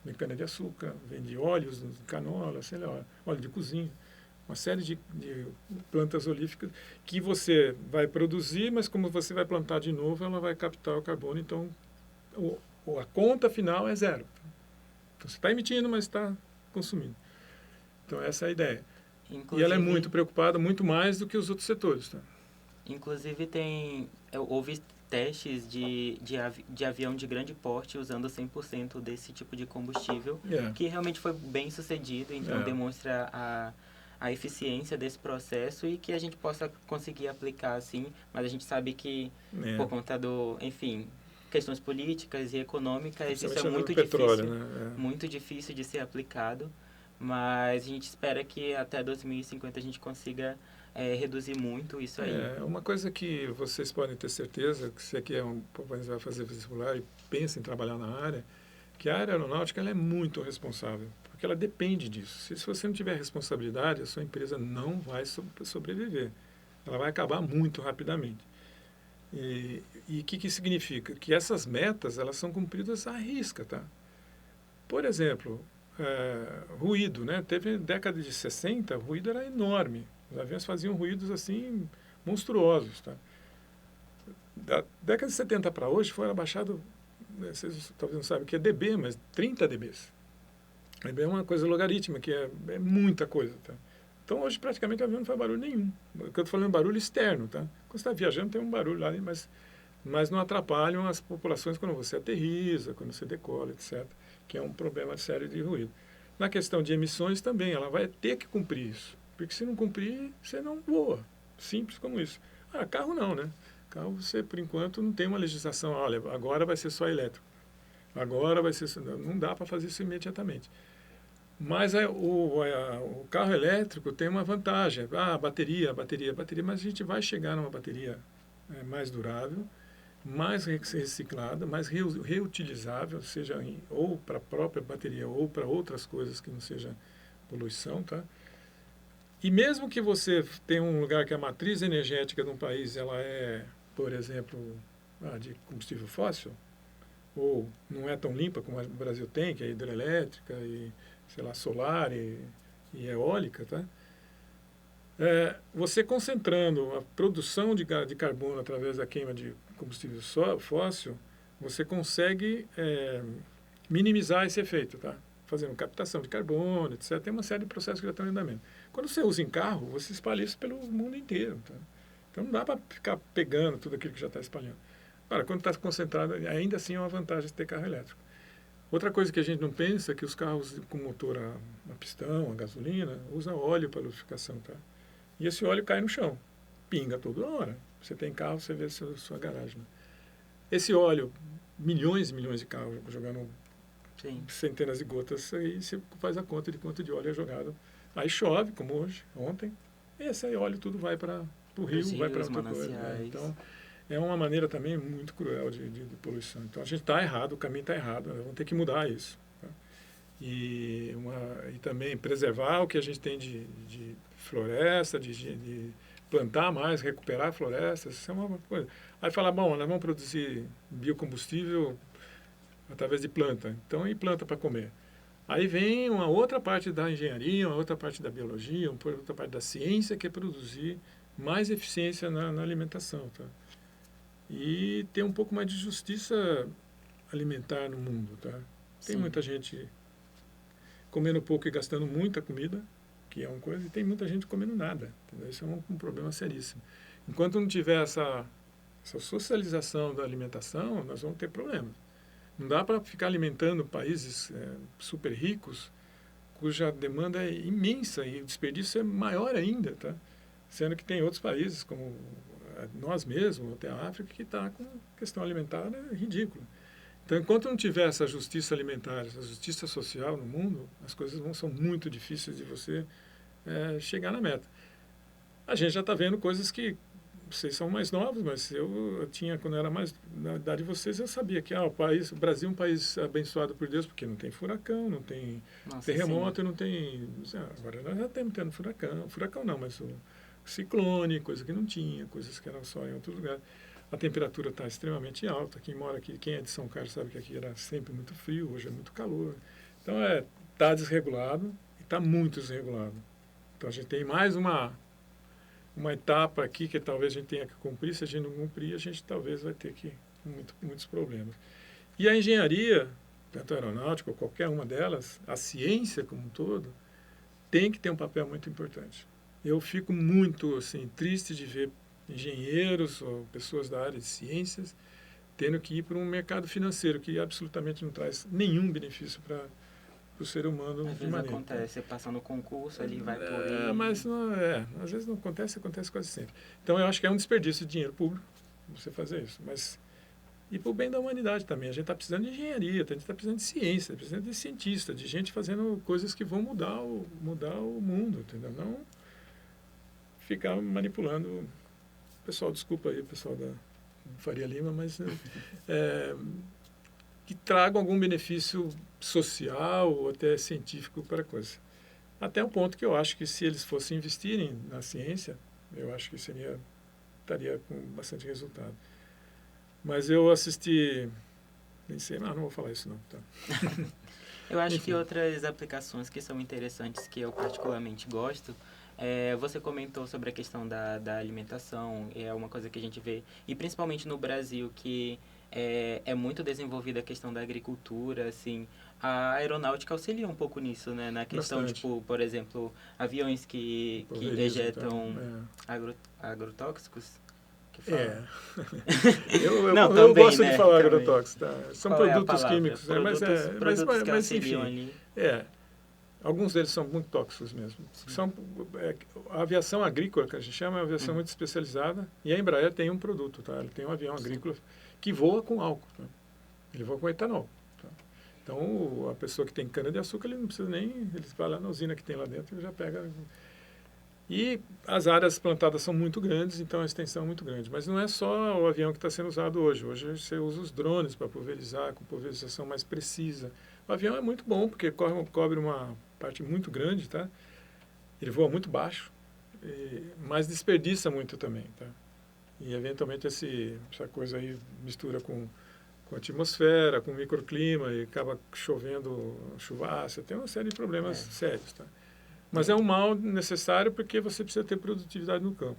de cana-de-açúcar, vem de óleos, de canola, sei lá, óleo de cozinha, uma série de plantas olíficas que você vai produzir, mas como você vai plantar de novo, ela vai captar o carbono, então a conta final é zero. Então você está emitindo, mas está consumindo. Então essa é a ideia. Inclusive, e ela é muito preocupada, muito mais do que os outros setores. Tá? Inclusive houve testes de avião de grande porte usando 100% desse tipo de combustível, que realmente foi bem sucedido, então demonstra a eficiência desse processo e que a gente possa conseguir aplicar assim, mas a gente sabe que por conta questões políticas e econômicas, isso é muito difícil, muito difícil de ser aplicado, mas a gente espera que até 2050 a gente consiga reduzir muito isso aí. Uma coisa que vocês podem ter certeza, que você que vai fazer vestibular e pensa em trabalhar na área, que a área aeronáutica ela é muito responsável, porque ela depende disso. Se você não tiver responsabilidade, a sua empresa não vai sobreviver. Ela vai acabar muito rapidamente. E o que significa? Que essas metas elas são cumpridas à risca. Tá? Por exemplo, ruído. Né? Teve década de 60, o ruído era enorme. Os aviões faziam ruídos assim monstruosos. Tá? Da década de 70 para hoje foi abaixado, vocês talvez não saibam o que é dB, mas 30 dBs. dB é uma coisa logarítmica, que é muita coisa. Tá? Então hoje praticamente o avião não faz barulho nenhum. O que eu estou falando é barulho externo. Tá? Quando você está viajando tem um barulho lá, mas não atrapalham as populações quando você aterriza, quando você decola, etc. Que é um problema sério de ruído. Na questão de emissões também, ela vai ter que cumprir isso. Porque se não cumprir, você não voa. Simples como isso. Carro não, né? Carro você, por enquanto, não tem uma legislação. Olha, agora vai ser só elétrico. Agora vai ser... Não dá para fazer isso imediatamente. Mas o carro elétrico tem uma vantagem. Bateria. Mas a gente vai chegar numa bateria mais durável, mais reciclada, mais reutilizável, seja ou para a própria bateria ou para outras coisas que não seja poluição, tá? E mesmo que você tenha um lugar que a matriz energética de um país ela é, por exemplo, de combustível fóssil, ou não é tão limpa como o Brasil tem, que é hidrelétrica e, sei lá, solar e eólica, tá? Você concentrando a produção de carbono através da queima de combustível fóssil, você consegue minimizar esse efeito, tá? Fazendo captação de carbono, etc. Tem uma série de processos que já estão em andamento. Quando você usa em carro, você espalha isso pelo mundo inteiro. Tá? Então não dá para ficar pegando tudo aquilo que já está espalhando. Agora, quando está concentrado, ainda assim é uma vantagem de ter carro elétrico. Outra coisa que a gente não pensa é que os carros com motor a pistão, a gasolina, usam óleo para lubrificação. Tá? E esse óleo cai no chão, pinga toda hora. Você tem carro, você vê sua garagem. Né? Esse óleo, milhões e milhões de carros jogando centenas de gotas, aí você faz a conta de quanto de óleo é jogado. Aí chove, como hoje, ontem, e esse óleo tudo vai para o rio, vai para outra coisa. Então, é uma maneira também muito cruel de poluição. Então, a gente está errado, o caminho está errado, vamos ter que mudar isso. Tá? E também preservar o que a gente tem de floresta, de plantar mais, recuperar florestas, isso é uma coisa. Aí fala, bom, nós vamos produzir biocombustível através de planta. Então, e planta para comer? Aí vem uma outra parte da engenharia, uma outra parte da biologia, uma outra parte da ciência, que é produzir mais eficiência na alimentação. Tá? E ter um pouco mais de justiça alimentar no mundo. Tá? Tem muita gente comendo pouco e gastando muita comida, que é uma coisa, e tem muita gente comendo nada. Entendeu? Isso é um problema seríssimo. Enquanto não tiver essa socialização da alimentação, nós vamos ter problemas. Não dá para ficar alimentando países super ricos, cuja demanda é imensa e o desperdício é maior ainda, tá? Sendo que tem outros países, como nós mesmos, até a África, que está com questão alimentar ridícula. Então, enquanto não tiver essa justiça alimentar, essa justiça social no mundo, as coisas são muito difíceis de você chegar na meta. A gente já está vendo coisas que vocês são mais novos, mas eu tinha, quando eu era mais na idade de vocês, eu sabia que o Brasil é um país abençoado por Deus, porque não tem furacão, não tem terremoto, não tem... Agora nós já estamos tendo furacão não, mas o ciclone, coisa que não tinha, coisas que eram só em outro lugar. A temperatura está extremamente alta. Quem mora aqui, quem é de São Carlos sabe que aqui era sempre muito frio, hoje é muito calor. Então, está desregulado e está muito desregulado. Então, a gente tem mais uma etapa aqui que talvez a gente tenha que cumprir. Se a gente não cumprir, a gente talvez vai ter muitos problemas. E a engenharia, tanto a aeronáutica ou qualquer uma delas, a ciência como um todo, tem que ter um papel muito importante. Eu fico muito triste de ver engenheiros ou pessoas da área de ciências tendo que ir para um mercado financeiro que absolutamente não traz nenhum benefício para o ser humano. Às vezes acontece, passando no concurso, ali vai por aí. Mas não, às vezes não acontece, acontece quase sempre. Então eu acho que é um desperdício de dinheiro público você fazer isso. Mas e para o bem da humanidade também. A gente está precisando de engenharia, a gente está precisando de ciência, está precisando de cientista, de gente fazendo coisas que vão mudar o mundo, entendeu? Não ficar manipulando. Pessoal, desculpa aí, pessoal da Faria Lima, mas que tragam algum benefício social ou até científico para a coisa. Até um ponto que eu acho que se eles fossem investirem na ciência, eu acho que estaria com bastante resultado. Mas eu assisti, nem sei, não vou falar isso não. Tá? Eu acho que outras aplicações que são interessantes, que eu particularmente gosto, você comentou sobre a questão da alimentação, é uma coisa que a gente vê, e principalmente no Brasil, que é muito desenvolvida a questão da agricultura, assim, a aeronáutica auxilia um pouco nisso, né? Na questão, Bastante. tipo, por exemplo, aviões que ejetam agrotóxicos. Eu gosto de falar agrotóxicos, tá? São produtos químicos, produtos que mas enfim, ali. Alguns deles são muito tóxicos mesmo. A aviação agrícola, que a gente chama, é uma aviação muito especializada, e a Embraer tem um produto, tá? Ele tem um avião agrícola que voa com álcool, tá? Ele voa com etanol. Tá? Então, a pessoa que tem cana-de-açúcar, ele não precisa nem... Ele vai lá na usina que tem lá dentro e já pega... E as áreas plantadas são muito grandes, então a extensão é muito grande. Mas não é só o avião que está sendo usado hoje. Hoje você usa os drones para pulverizar, com pulverização mais precisa. O avião é muito bom, porque cobre uma parte muito grande, tá? Ele voa muito baixo, mas desperdiça muito também, tá? E, eventualmente, essa coisa aí mistura com a atmosfera, com o microclima, e acaba chovendo chuvaça. Tem uma série de problemas sérios, tá? Mas é um mal necessário porque você precisa ter produtividade no campo.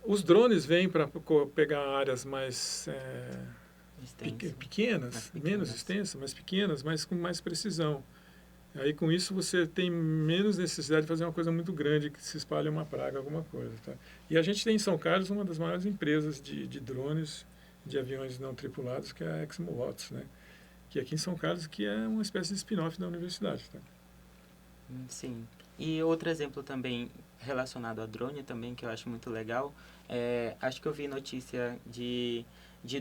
Os drones vêm para pegar áreas mais pequenas, menos extensas, mais pequenas, mas com mais precisão. Aí, com isso, você tem menos necessidade de fazer uma coisa muito grande, que se espalha uma praga, alguma coisa. Tá? E a gente tem em São Carlos uma das maiores empresas de drones, de aviões não tripulados, que é a Exmovots, né? Que aqui em São Carlos, que é uma espécie de spin-off da universidade. Tá? Sim. E outro exemplo também relacionado a drone também, que eu acho muito legal, acho que eu vi notícia de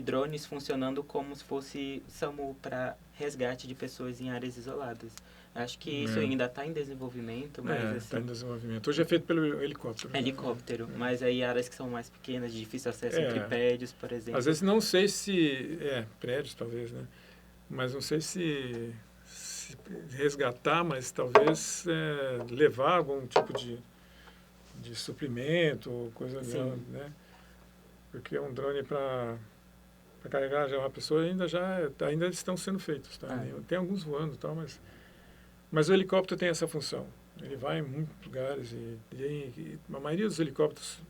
drones funcionando como se fosse SAMU para resgate de pessoas em áreas isoladas. Acho que isso ainda está em desenvolvimento, mas está em desenvolvimento. Hoje é feito pelo helicóptero. Helicóptero, mas aí áreas que são mais pequenas, de difícil acesso entre prédios, por exemplo. Às vezes não sei se... prédios talvez, né? Mas não sei se resgatar, mas talvez levar algum tipo de de suprimento, coisa dela, Sim. né? Porque um drone para carregar já uma pessoa ainda estão sendo feitos, tá? Ah, Tem alguns voando e tal, mas o helicóptero tem essa função. Ele vai em muitos lugares e a maioria dos helicópteros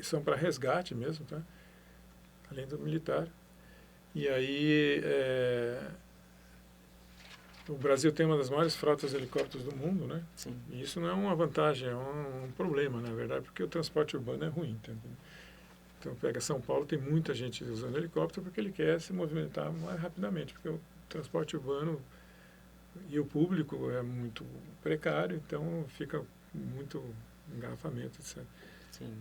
são para resgate mesmo, tá? Além do militar. E aí o Brasil tem uma das maiores frotas de helicópteros do mundo, né? sim. E isso não é uma vantagem, é um problema, na verdade, porque o transporte urbano é ruim, entendeu? Então, pega São Paulo, tem muita gente usando helicóptero porque ele quer se movimentar mais rapidamente, porque o transporte urbano e o público é muito precário, então fica muito engarrafamento, etc. Sim.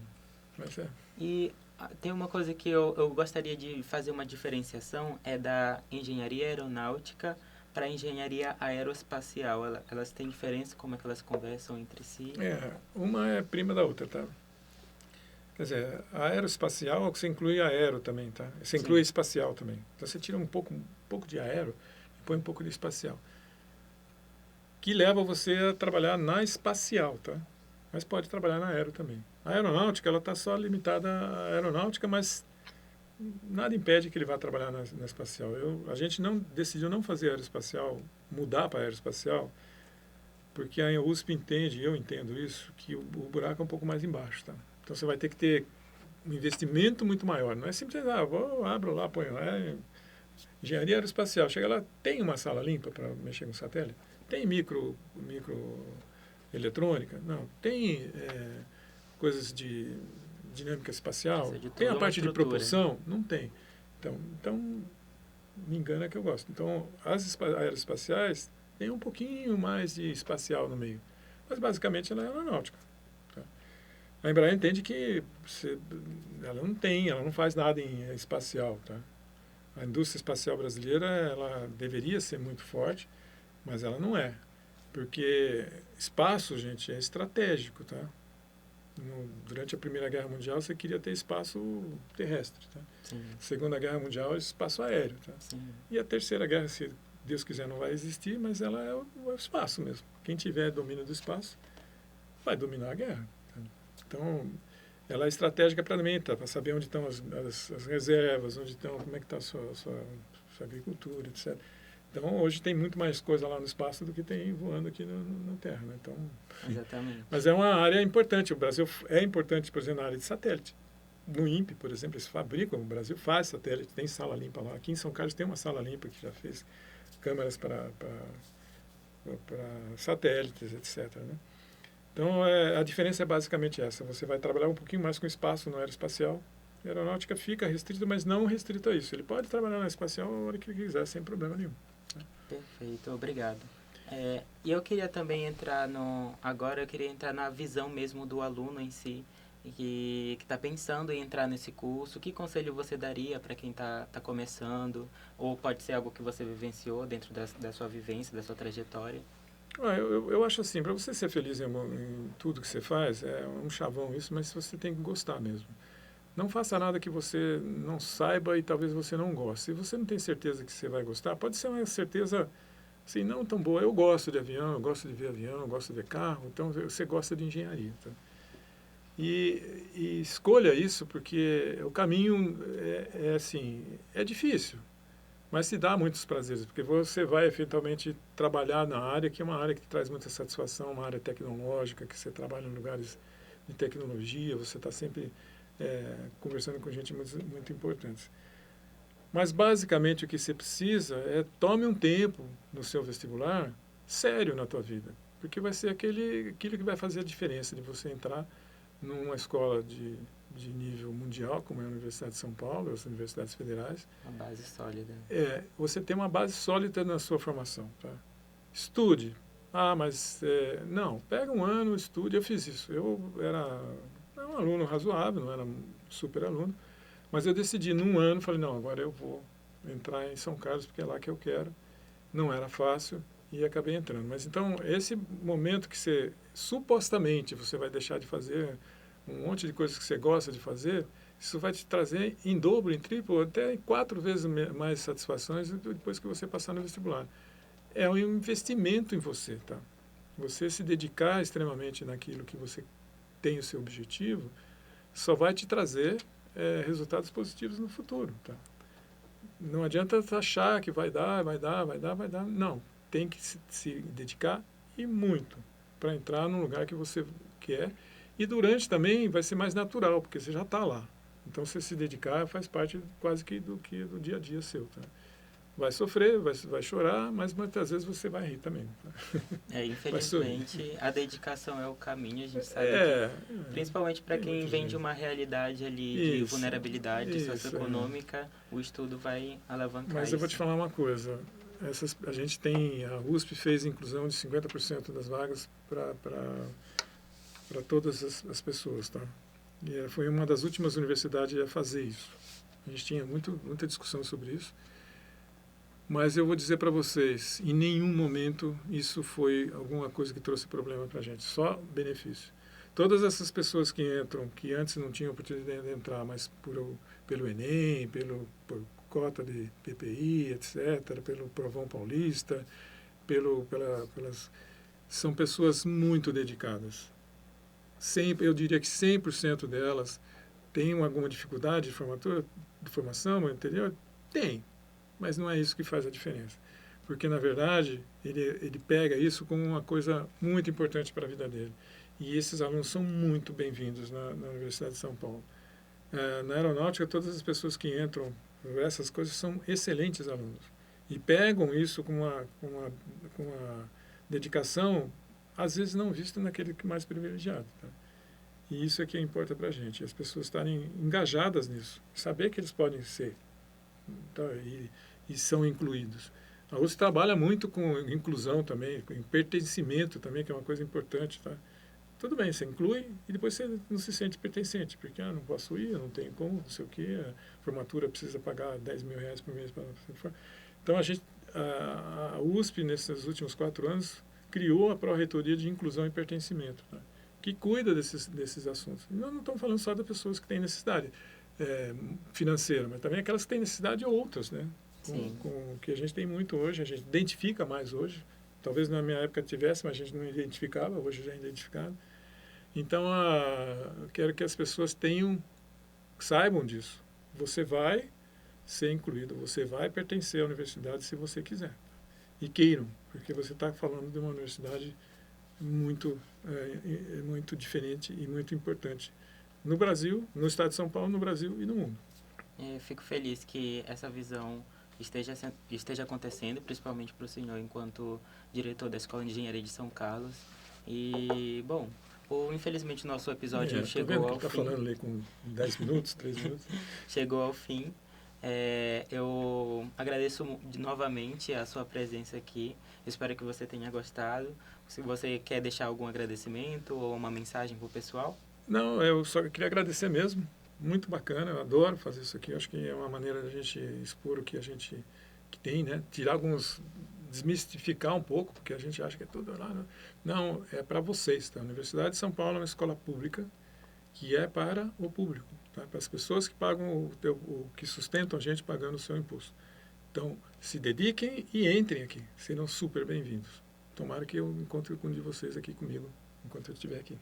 Mas E tem uma coisa que eu gostaria de fazer uma diferenciação, é da engenharia aeronáutica para a engenharia aeroespacial. Elas têm diferença, como é que elas conversam entre si? uma é prima da outra, tá? Quer dizer, a aeroespacial você inclui aero também, tá? Você inclui Sim, espacial também. Então você tira um pouco de aero e põe um pouco de espacial, que leva você a trabalhar na espacial, tá? Mas pode trabalhar na aero também. A aeronáutica, ela está só limitada à aeronáutica, mas nada impede que ele vá trabalhar na espacial. A gente não decidiu não fazer aeroespacial, mudar para aeroespacial, porque a USP entende, eu entendo isso, que o buraco é um pouco mais embaixo, tá? Então você vai ter que ter um investimento muito maior. Não é simplesmente, abro lá, ponho lá. Engenharia aeroespacial. Chega lá, tem uma sala limpa para mexer com satélite? Tem micro eletrônica? Não. Tem coisas de dinâmica espacial? precisa de Tem a toda uma parte de estrutura, né? propulsão? Não tem. Então me engana que eu gosto. Então, as aeroespaciais têm um pouquinho mais de espacial no meio. Mas, basicamente, ela é aeronáutica. Tá? A Embraer entende que ela não faz nada em espacial. Tá? A indústria espacial brasileira, ela deveria ser muito forte, mas ela não é. Porque espaço, gente, é estratégico, tá? Durante a Primeira Guerra Mundial, você queria ter espaço terrestre, tá? Sim, Segunda Guerra Mundial, espaço aéreo, tá? sim, E a Terceira Guerra, se Deus quiser, não vai existir, mas ela é o espaço mesmo. Quem tiver domínio do espaço vai dominar a guerra. Tá? Então, ela é estratégica para mim, tá? Para saber onde estão as reservas, onde estão, como é que está a sua agricultura, etc. Então, hoje tem muito mais coisa lá no espaço do que tem voando aqui na Terra, né? Então, exatamente. mas é uma área importante. O Brasil é importante, por exemplo, na área de satélite. No INPE, por exemplo, eles fabricam, o Brasil faz satélite, tem sala limpa lá. Aqui em São Carlos tem uma sala limpa que já fez câmeras para satélites, etc. Né? Então, a diferença é basicamente essa. Você vai trabalhar um pouquinho mais com espaço no aeroespacial. A aeronáutica fica restrita, mas não restrita a isso. Ele pode trabalhar na espacial a hora que ele quiser, sem problema nenhum. Perfeito, obrigado. E eu queria também entrar agora eu queria entrar na visão mesmo do aluno em si, que está pensando em entrar nesse curso. Que conselho você daria para quem está começando? Ou pode ser algo que você vivenciou dentro da sua vivência, da sua trajetória? Eu acho assim, para você ser feliz em tudo que você faz, é um chavão isso, mas você tem que gostar mesmo. Não faça nada que você não saiba e talvez você não goste. Se você não tem certeza que você vai gostar, pode ser uma certeza assim, não tão boa. Eu gosto de avião, eu gosto de ver avião, eu gosto de ver carro, então você gosta de engenharia. Tá? E escolha isso, porque o caminho é assim, é difícil, mas se dá muitos prazeres, porque você vai eventualmente trabalhar na área, que é uma área que traz muita satisfação, uma área tecnológica, que você trabalha em lugares de tecnologia, você está sempre conversando com gente muito importante. Mas, basicamente, o que você precisa é tome um tempo no seu vestibular sério na tua vida, porque vai ser aquilo que vai fazer a diferença de você entrar numa escola de nível mundial, como é a Universidade de São Paulo, as universidades federais. Uma base sólida. Você tem uma base sólida na sua formação. Tá? Estude. Mas não, pega um ano, estude. Eu fiz isso. Eu era um aluno razoável, não era um super aluno, mas eu decidi num ano, falei, não, agora eu vou entrar em São Carlos, porque é lá que eu quero. Não era fácil e acabei entrando. Mas então, esse momento que supostamente, você vai deixar de fazer um monte de coisas que você gosta de fazer, isso vai te trazer em dobro, em triplo, até em 4 vezes mais satisfações depois que você passar no vestibular. É um investimento em você, tá? Você se dedicar extremamente naquilo que você tem o seu objetivo, só vai te trazer resultados positivos no futuro, tá? Não adianta achar que vai dar. Não, tem que se dedicar e muito para entrar no lugar que você quer. E durante também vai ser mais natural, porque você já está lá. Então, você se dedicar faz parte quase que do dia a dia seu, tá? Vai sofrer, vai chorar, mas muitas vezes você vai rir também. Tá? Infelizmente, a dedicação é o caminho, a gente sabe que, principalmente para quem vem de uma realidade ali de vulnerabilidade socioeconômica, o estudo vai alavancar Mas isso. eu vou te falar uma coisa, a gente tem, a USP fez inclusão de 50% das vagas para todas as pessoas, tá? E foi uma das últimas universidades a fazer isso. A gente tinha muita discussão sobre isso. Mas eu vou dizer para vocês, em nenhum momento isso foi alguma coisa que trouxe problema para a gente, só benefício. Todas essas pessoas que entram, que antes não tinham oportunidade de entrar, mas pelo Enem, por cota de PPI, etc., pelo Provão Paulista, são pessoas muito dedicadas. Eu diria que 100% delas têm alguma dificuldade de formação, entendeu? Tem. Mas não é isso que faz a diferença. Porque, na verdade, ele pega isso como uma coisa muito importante para a vida dele. E esses alunos são muito bem-vindos na Universidade de São Paulo. Na aeronáutica, todas as pessoas que entram, essas coisas, são excelentes alunos. E pegam isso com uma dedicação, às vezes não vista naquele mais privilegiado. Tá? E isso é que importa para a gente. As pessoas estarem engajadas nisso. Saber que eles podem ser. Tá? E são incluídos. A USP trabalha muito com inclusão também, com pertencimento também, que é uma coisa importante, tá? Tudo bem, você inclui e depois você não se sente pertencente, porque não posso ir, eu não tenho como, não sei o quê, a formatura precisa pagar R$10.000 por mês para Então, a USP, nesses últimos 4 anos, criou a Pró-Reitoria de Inclusão e Pertencimento, tá? Que cuida desses assuntos. Nós não estamos falando só das pessoas que têm necessidade financeira, mas também aquelas que têm necessidade outras, né? Com o que a gente tem muito hoje, a gente identifica mais hoje. Talvez na minha época tivesse, mas a gente não identificava, hoje já é identificado. Então, eu quero que as pessoas saibam disso. Você vai ser incluído, você vai pertencer à universidade se você quiser. E queiram, porque você está falando de uma universidade muito diferente e muito importante no Brasil, no estado de São Paulo, no Brasil e no mundo. Fico feliz que essa visão esteja acontecendo, principalmente para o senhor enquanto diretor da Escola de Engenharia de São Carlos. E, bom, infelizmente nosso episódio chegou ao fim. Está falando ali com 10 minutos, 3 minutos. Chegou ao fim. Eu agradeço novamente a sua presença aqui. Espero que você tenha gostado. Se você quer deixar algum agradecimento ou uma mensagem para o pessoal? Não, eu só queria agradecer mesmo. Muito bacana, eu adoro fazer isso aqui. Acho que é uma maneira de a gente expor o que a gente tem, né? Desmistificar um pouco, porque a gente acha que é tudo lá. Né? Não, é para vocês. Tá? A Universidade de São Paulo é uma escola pública que é para o público, tá? Para as pessoas que pagam que sustentam a gente pagando o seu imposto. Então, se dediquem e entrem aqui. Serão super bem-vindos. Tomara que eu encontre com um de vocês aqui comigo enquanto eu estiver aqui.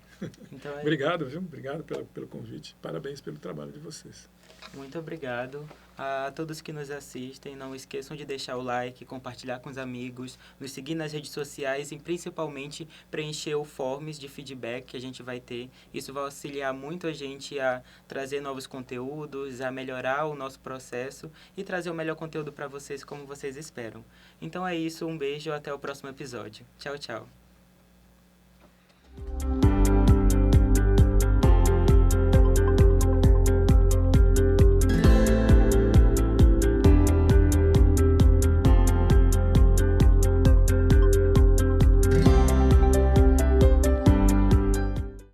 Então, obrigado, viu? Obrigado pelo convite. Parabéns pelo trabalho de vocês. Muito obrigado a todos que nos assistem. Não esqueçam de deixar o like, compartilhar com os amigos, nos seguir nas redes sociais e principalmente preencher o forms de feedback que a gente vai ter. Isso vai auxiliar muito a gente a trazer novos conteúdos, a melhorar o nosso processo e trazer o melhor conteúdo para vocês como vocês esperam. Então é isso, um beijo, até o próximo episódio. Tchau, tchau.